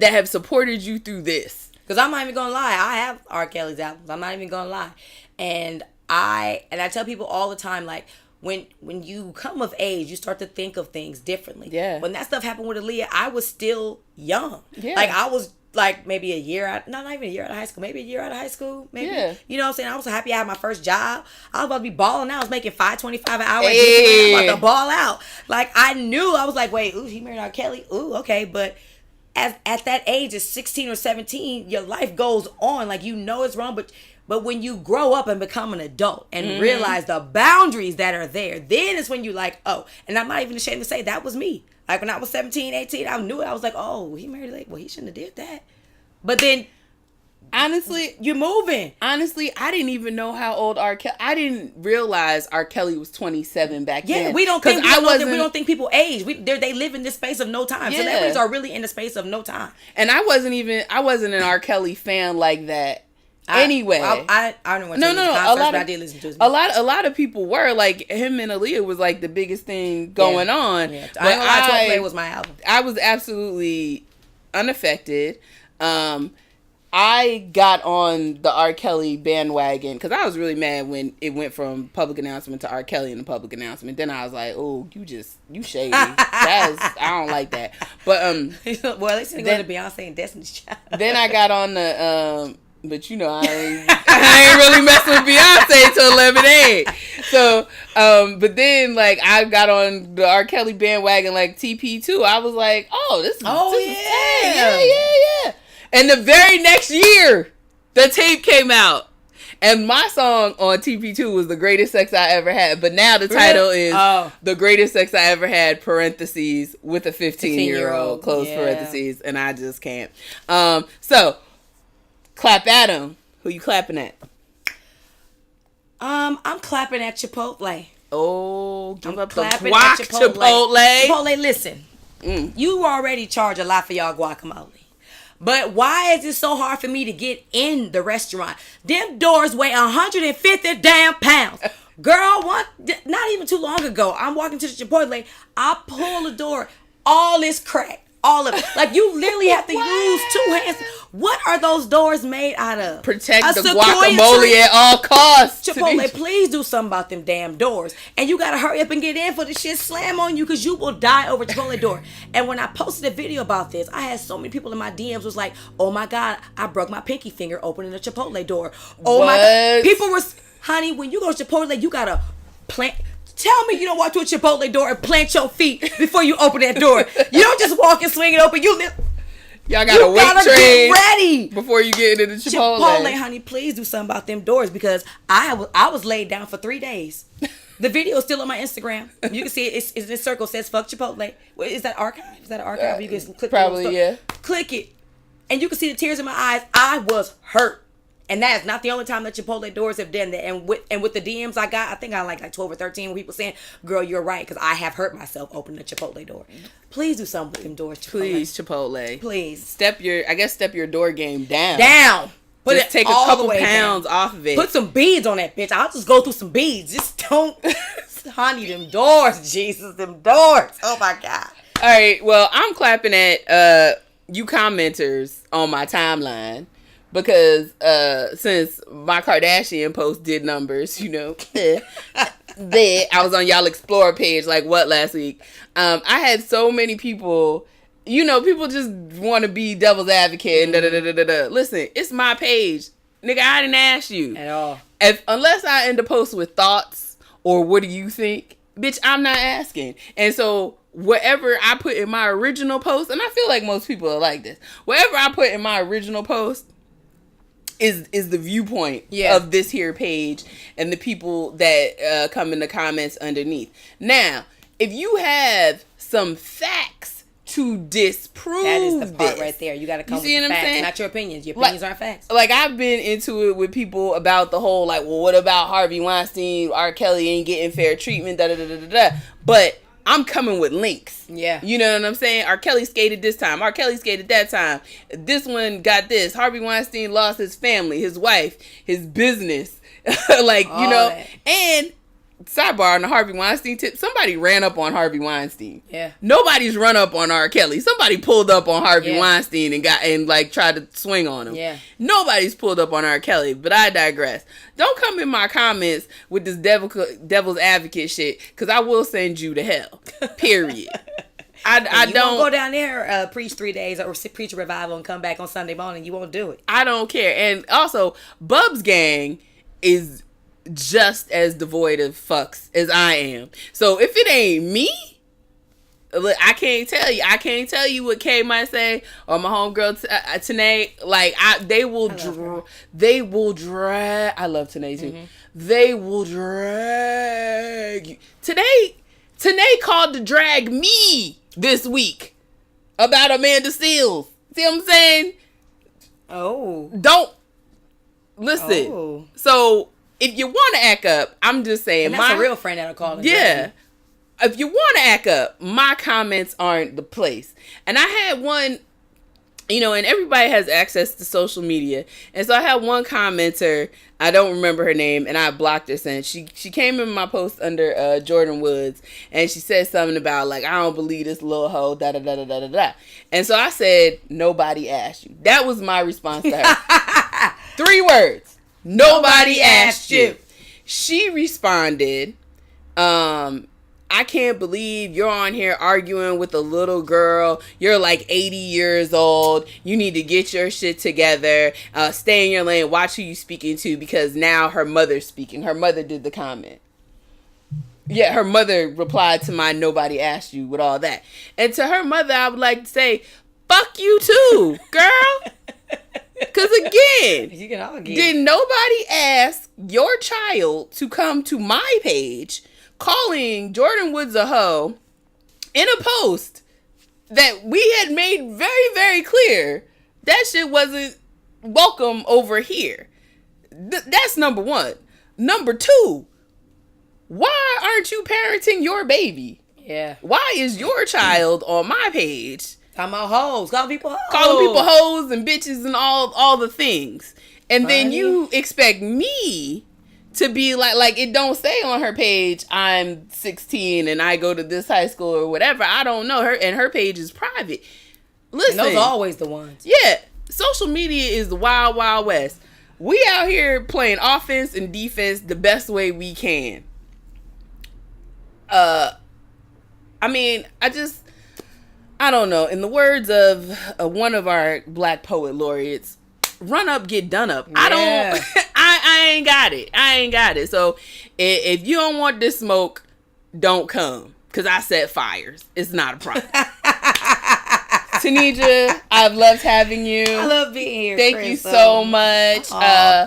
have supported you through this. Because I'm not even going to lie. I have R. Kelly's albums. I'm not even going to lie. And I tell people all the time, like, when you come of age, you start to think of things differently. Yeah. When that stuff happened with Aaliyah, I was still young. Yeah. Like, I was like maybe a year out, not even a year out of high school, maybe a year out of high school. Maybe. Yeah. You know what I'm saying? I was so happy I had my first job. I was about to be balling out. I was making $5.25 an hour. Hey. I was about to ball out. Like, I knew, I was like, wait, ooh, he married R. Kelly. Ooh, okay. But at that age, at 16 or 17, your life goes on. Like, you know it's wrong, but when you grow up and become an adult and realize the boundaries that are there, then it's when you like, oh, and I'm not even ashamed to say that was me. Like, when I was 17, 18, I knew it. I was like, oh, he married, like, well, he shouldn't have did that. But then Honestly, you're moving. Honestly, I didn't even know how old R. Kelly. I didn't realize R. Kelly was 27 back then. Yeah, we don't think people age. They live in this space of no time. Yeah. Celebrities are really in the space of no time. And I wasn't an R. Kelly fan like that. Anyway, I don't want to I did listen to his music. A lot of people were like him and Aaliyah was like the biggest thing going on. Yeah. I was my album. I was absolutely unaffected. I got on the R. Kelly bandwagon because I was really mad when it went from public announcement to R. Kelly in the public announcement. Then I was like, "Oh, you shady." I don't like that. But well, at least they go to Beyonce and Destiny's Child. Then I got on the but you know I ain't really messing with Beyonce till Lemonade. So but then like I got on the R. Kelly bandwagon like TP2. I was like, "Oh, this is yeah. And the very next year, the tape came out. And my song on TP2 was The Greatest Sex I Ever Had. But now the title is The Greatest Sex I Ever Had, parentheses, with a 15-year-old, close parentheses. And I just can't. So, clap at him. Who you clapping at? I'm clapping at Chipotle. Oh, give up the guac, Chipotle. Chipotle, listen. You already charge a lot for y'all guacamole. But why is it so hard for me to get in the restaurant? Them doors weigh 150 damn pounds. Girl, not even too long ago, I'm walking to the Chipotle. I pull the door. All is cracked. All of it. Like, you literally have to use two hands. What are those doors made out of? Protect the guacamole at all costs. Chipotle, please do something about them damn doors. And you got to hurry up and get in for the shit slam on you because you will die over Chipotle door. And when I posted a video about this, I had so many people in my DMs was like, oh my God, I broke my pinky finger opening the Chipotle door. Oh my God. People were, honey, when you go to Chipotle, you got to plant. Tell me you don't walk to a Chipotle door and plant your feet before you open that door. You don't just walk and swing it open. Y'all gotta get ready before you get into the Chipotle. Chipotle, honey, please do something about them doors because I was laid down for 3 days. The video is still on my Instagram. You can see it. It's in this circle. Says "fuck Chipotle." Is that archive? Is that an archive? You can click probably yeah. Click it, and you can see the tears in my eyes. I was hurt. And that is not the only time that Chipotle doors have done that. And with the DMs I got, I think I like 12 or 13 people saying, girl, you're right, because I have hurt myself opening the Chipotle door. Please do something with them doors, Chipotle. Please, Chipotle. Please. Step your door game down. Just take a couple pounds off of it. Put some beads on that bitch. I'll just go through some beads. Just don't. Honey, them doors. Jesus, them doors. Oh, my God. All right. Well, I'm clapping at you commenters on my timeline. Because since my Kardashian post did numbers, you know, I was on y'all Explore page like last week. I had so many people, you know, people just want to be devil's advocate and da-da-da-da-da. Listen, it's my page. Nigga, I didn't ask you. At all. Unless I end the post with thoughts or what do you think, bitch, I'm not asking. And so whatever I put in my original post, and I feel like most people are like this, whatever I put in my original post, is the viewpoint of this here page and the people that come in the comments underneath. Now, if you have some facts to disprove that is the part right there. You got to come with the facts, not your opinions. Your opinions aren't facts. Like, I've been into it with people about the whole, like, well, what about Harvey Weinstein? R. Kelly ain't getting fair treatment, da-da-da-da-da. But I'm coming with links. Yeah. You know what I'm saying? R. Kelly skated this time. R. Kelly skated that time. This one got this. Harvey Weinstein lost his family, his wife, his business. Like, all you know. That. And sidebar on the Harvey Weinstein tip. Somebody ran up on Harvey Weinstein. Yeah. Nobody's run up on R. Kelly. Somebody pulled up on Harvey Weinstein and like tried to swing on him. Yeah. Nobody's pulled up on R. Kelly, but I digress. Don't come in my comments with this devil's advocate shit, because I will send you to hell. Period. I don't go down there, preach 3 days or preach a revival and come back on Sunday morning. You won't do it. I don't care. And also, Bub's gang is just as devoid of fucks as I am. So if it ain't me, look, I can't tell you. I can't tell you what Kay might say or my homegirl Tanae. Like, they will drag. I love Tanae too. Mm-hmm. They will drag you. Tanae called to drag me this week about Amanda Seales. See what I'm saying? Oh. Listen. Oh. So if you want to act up, I'm just saying. And that's a real friend that'll call. Yeah. If you want to act up, my comments aren't the place. And I had one, you know, and everybody has access to social media. And so I had one commenter, I don't remember her name, and I blocked her since. She came in my post under Jordan Woods, and she said something about, like, I don't believe this little hoe, da-da-da-da-da-da-da. And so I said, nobody asked you. That was my response to her. 3 words. Nobody asked you. She responded, I can't believe you're on here arguing with a little girl. You're like 80 years old. You need to get your shit together. Stay in your lane. Watch who you speaking to, because now her mother's speaking. Her mother did the comment. Yeah, her mother replied to my nobody asked you with all that. And to her mother, I would like to say, fuck you too, girl. Because again, you can argue. Did nobody ask your child to come to my page calling Jordan Woods a hoe in a post that we had made very, very clear that shit wasn't welcome over here? That's number 1. Number 2, why aren't you parenting your baby? Yeah. Why is your child on my page? Talking about hoes. Calling people hoes and bitches and all the things. And then you expect me to be like it don't say on her page, I'm 16 and I go to this high school or whatever. I don't know her, and her page is private. Listen. And those are always the ones. Yeah. Social media is the wild, wild west. We out here playing offense and defense the best way we can. I mean, I don't know. In the words of one of our Black poet laureates, run up, get done up. Yeah. I ain't got it. I ain't got it. So if you don't want this smoke, don't come. Because I set fires. It's not a problem. Tanedra, I've loved having you. I love being here. Thank you so much.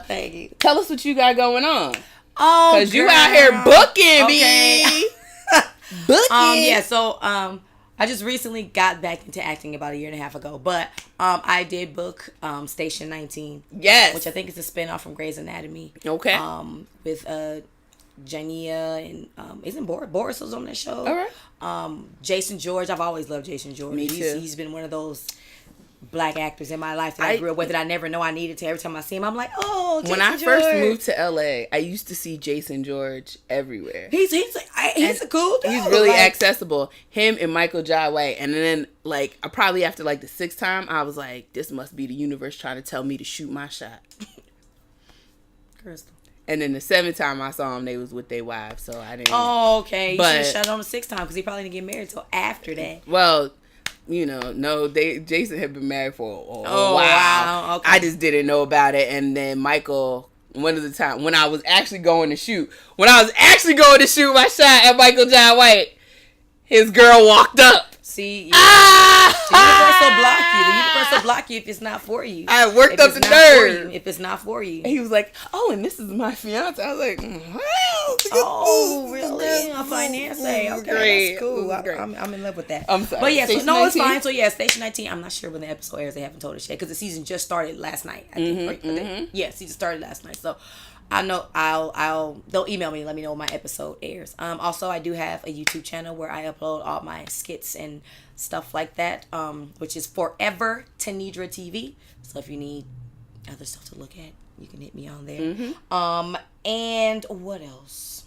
Thank you. Tell us what you got going on. Oh, because you out here booking, okay. Booking. Yeah, so I just recently got back into acting about 1.5 years ago, but I did book Station 19. Yes. Which I think is a spinoff from Grey's Anatomy. Okay. With Jania and isn't Boris was on that show? All right. Jason George. I've always loved Jason George. Me too. He's been one of those Black actors in my life that I grew up with that I never know I needed to. Every time I see him, I'm like, oh, Jason When I George. first moved to LA, I used to see Jason George everywhere. He's a cool dude. He's really accessible. Him and Michael Jai White. And then, like, I probably after, like, the 6th time, I was like, this must be the universe trying to tell me to shoot my shot. Crystal. And then the 7th time I saw him, they was with their wives, so I didn't. Oh, okay. You should have shot it on the 6th time because he probably didn't get married until after that. Well, you know, no, Jason had been married for a while. Oh, wow. Okay. I just didn't know about it. And then Michael, one of the time when I was actually going to shoot my shot at Michael Jai White, his girl walked up. See, the universe will block you. The universe will block you if it's not for you. I worked up the nerve. If it's not for you. And he was like, oh, and this is my fiance. I was like, well. Oh, really? A finance? Okay, great. That's cool. Great. I'm in love with that. I'm sorry. But yeah, Station so no, it's 19? fine. So yeah, Station 19. I'm not sure when the episode airs. They haven't told us yet because the season just started last night. I think. Yeah, season started last night. So I know they'll email me and let me know when my episode airs. Also, I do have a YouTube channel where I upload all my skits and stuff like that, which is ForeverTanedraTV. So if you need other stuff to look at, you can hit me on there. And what else?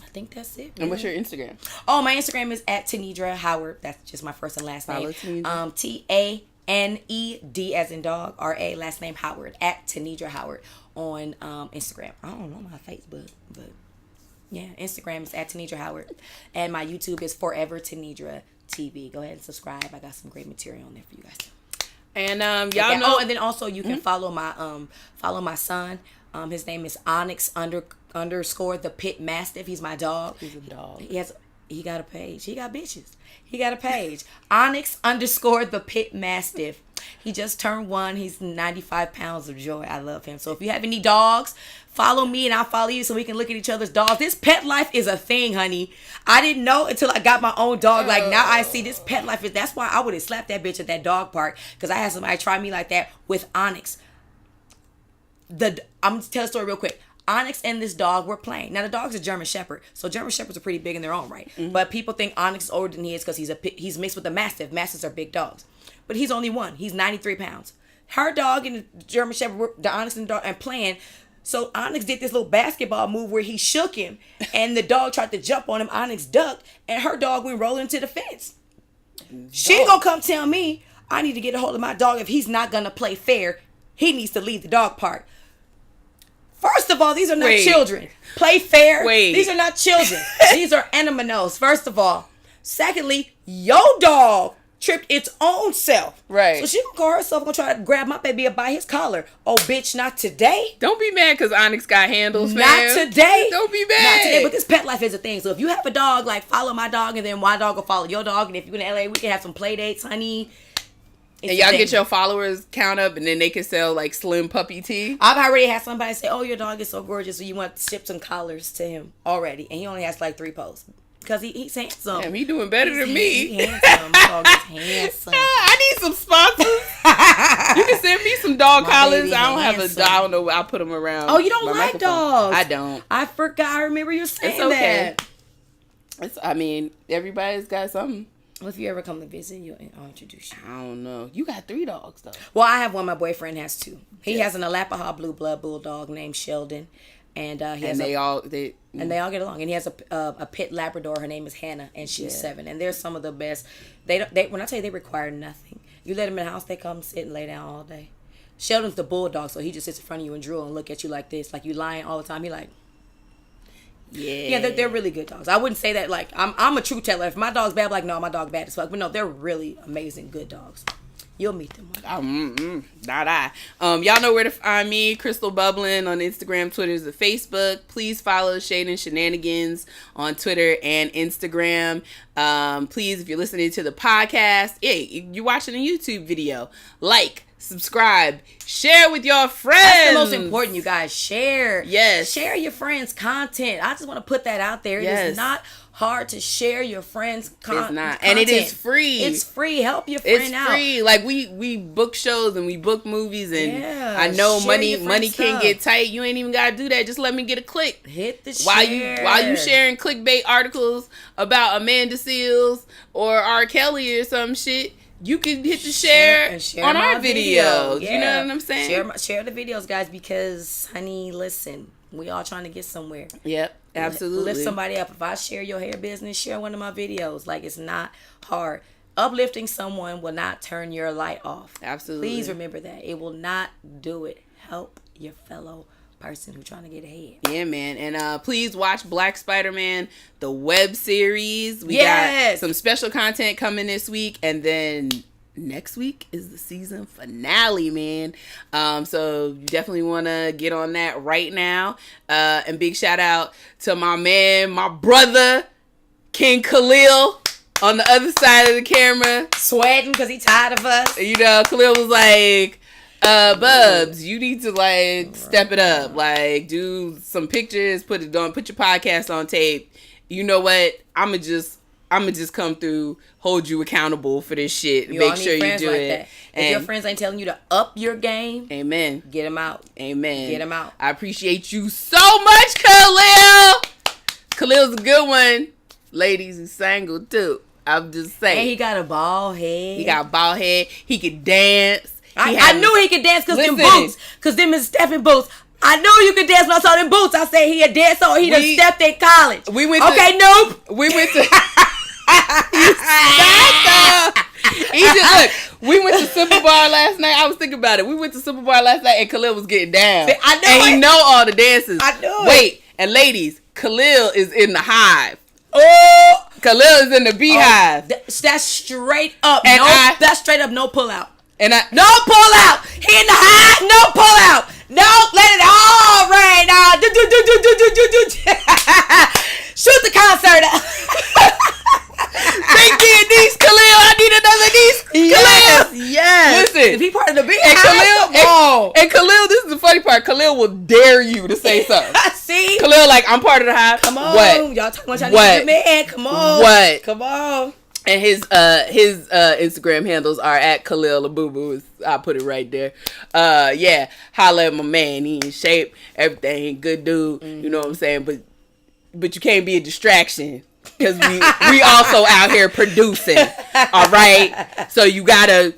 I think that's it. And what's your Instagram? Oh, my Instagram is @Tanedra Howard. That's just my first and last name. TANED as in dog, RA, last name Howard, @Tanedra Howard on Instagram. I don't know my Facebook, but yeah, Instagram is @Tanedra Howard, and my YouTube is ForeverTanedraTV. Go ahead and subscribe. I got some great material on there for you guys too. And y'all know. Oh, and then also you can follow my son. His name is Onyx _ the Pit Mastiff. He's my dog. He's a dog. He got a page. He got bitches. He got a page. Onyx _ the Pit Mastiff. He just turned 1. He's 95 pounds of joy. I love him. So if you have any dogs, follow me and I'll follow you so we can look at each other's dogs. This pet life is a thing, honey. I didn't know until I got my own dog. Like now I see this pet life is. That's why I would have slapped that bitch at that dog park because I had somebody try me like that with Onyx. I'm going to tell a story real quick. Onyx and this dog were playing. Now, the dog's a German Shepherd, so German Shepherds are pretty big in their own right. Mm-hmm. But people think Onyx is older than he is because he's mixed with a Mastiff. Mastiffs are big dogs. But he's only one. He's 93 pounds. Her dog and the German Shepherd, the Onyx and the dog, and playing. So Onyx did this little basketball move where he shook him, and the dog tried to jump on him. Onyx ducked, and her dog went rolling into the fence. She ain't gonna come tell me I need to get a hold of my dog if he's not gonna play fair. He needs to leave the dog park. First of all, these are not children. Play fair. These are not children. These are animals, first of all. Secondly, your dog tripped its own self. Right. So she gonna call herself, gonna try to grab my baby up by his collar. Oh, bitch, not today. Don't be mad because Onyx got handles, Not today. Don't be mad. Not today, but this pet life is a thing. So if you have a dog, like, follow my dog, and then my dog will follow your dog. And if you're in LA, we can have some play dates, honey. And y'all get your followers count up, and then they can sell like slim puppy tea. I've already had somebody say, "Oh, your dog is so gorgeous, so you want to ship some collars to him already," and he only has like 3 posts because he's handsome. Damn, he doing better than me. He's handsome. My dog is handsome. I need some sponsors. You can send me some dog collars. I don't have a dog. I don't know. I'll put them around. Oh, you don't like dogs? I don't. I forgot. I remember you saying it's okay. that. I mean, everybody's got something. Well, if you ever come to visit, I'll introduce you. I don't know. You got 3 dogs, though. Well, I have one. My boyfriend has 2. He has an Arapaho blue blood bulldog named Sheldon. And they all get along. And he has a pit Labrador. Her name is Hannah, and she's 7. And they're some of the best. When I tell you they require nothing. You let them in the house, they come sit and lay down all day. Sheldon's the bulldog, so he just sits in front of you and drool and look at you like this, like you lying all the time. He like... Yeah, they're really good dogs. I wouldn't say that like I'm a true teller. If my dog's bad, I'm like, no, my dog's bad as fuck. But no, they're really amazing, good dogs. You'll meet them one day. Not I. Y'all know where to find me. Crystal Bubbling on Instagram, Twitter, and Facebook. Please follow Shade and Shenanigans on Twitter and Instagram. Please, if you're listening to the podcast, you're watching a YouTube video, like, subscribe, share with your friends. That's the most important, you guys. Share. Yes. Share your friends' content. I just want to put that out there. Yes. It is not hard to share your friends' content. It's not. And it is free. It's free. Help your friend out. It's free. Like we book shows and we book movies, and I know money can get tight. You ain't even gotta do that. Just let me get a click. Hit the share. While you sharing clickbait articles about Amanda Seales or R. Kelly or some shit, you can hit the share on our videos. Yeah. You know what I'm saying? Share the videos, guys, because, honey, listen, we all trying to get somewhere. Yep, absolutely. Lift somebody up. If I share your hair business, share one of my videos. Like, it's not hard. Uplifting someone will not turn your light off. Absolutely. Please remember that. It will not do it. Help your fellow person who's trying to get ahead. Yeah, man. And please watch Black Spider-Man, the web series. We got some special content coming this week, and then next week is the season finale, man. So you definitely want to get on that right now. And big shout out to my man, my brother, King Khaliel, on the other side of the camera, sweating because he tired of us. You know, Khaliel was like, Bubs, you need to like step it up, like do some pictures, put your podcast on tape. You know what? I'ma just come through, hold you accountable for this shit, make sure you do it. That. If your friends ain't telling you to up your game, amen, get them out. Amen, get them out. I appreciate you so much, Khaliel. Khaliel's a good one. Ladies, he's single too. I'm just saying. And he got a bald head. He could dance. I knew he could dance because them boots. Because them is stepping boots. I knew you could dance when I saw them boots. I said he a dancer or he done stepped in college. We went nope. We went to... we went to Simple Bar last night. I was thinking about it. We went to Simple Bar last night and Khaliel was getting down. See, I know he know all the dances. I knew Wait, and ladies, Khaliel is in the hive. Oh! Khalil is in the beehive. That's straight up. And that's straight up no pull out. No pull out. He in the hive. No pull out. No, let it all rain. Shoot the concert up. Big D and D's, Khaliel. I need another D's. Khaliel. Yes. Listen. If he part of the beehive, and Khaliel, this is the funny part. Khaliel will dare you to say something. See? Khaliel, like, I'm part of the hive. Come on. What? Y'all talking about y'all need a man. Come on. What? Come on. And his Instagram handles are at Khaliel Abooboo. I put it right there. Yeah, holla at my man. He in shape. Everything. Good dude. Mm-hmm. You know what I'm saying? But you can't be a distraction. Because we also out here producing. All right? So you gotta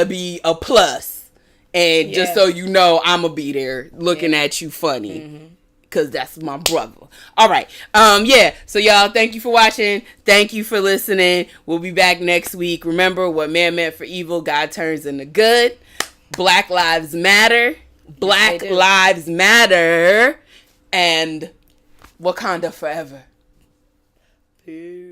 be a plus. And just so you know, I'm going to be there looking at you funny. Mm-hmm. Because that's my brother. All right. So y'all, thank you for watching. Thank you for listening. We'll be back next week. Remember, what man meant for evil, God turns into good. Black lives matter. Black lives matter. And Wakanda forever. Peace.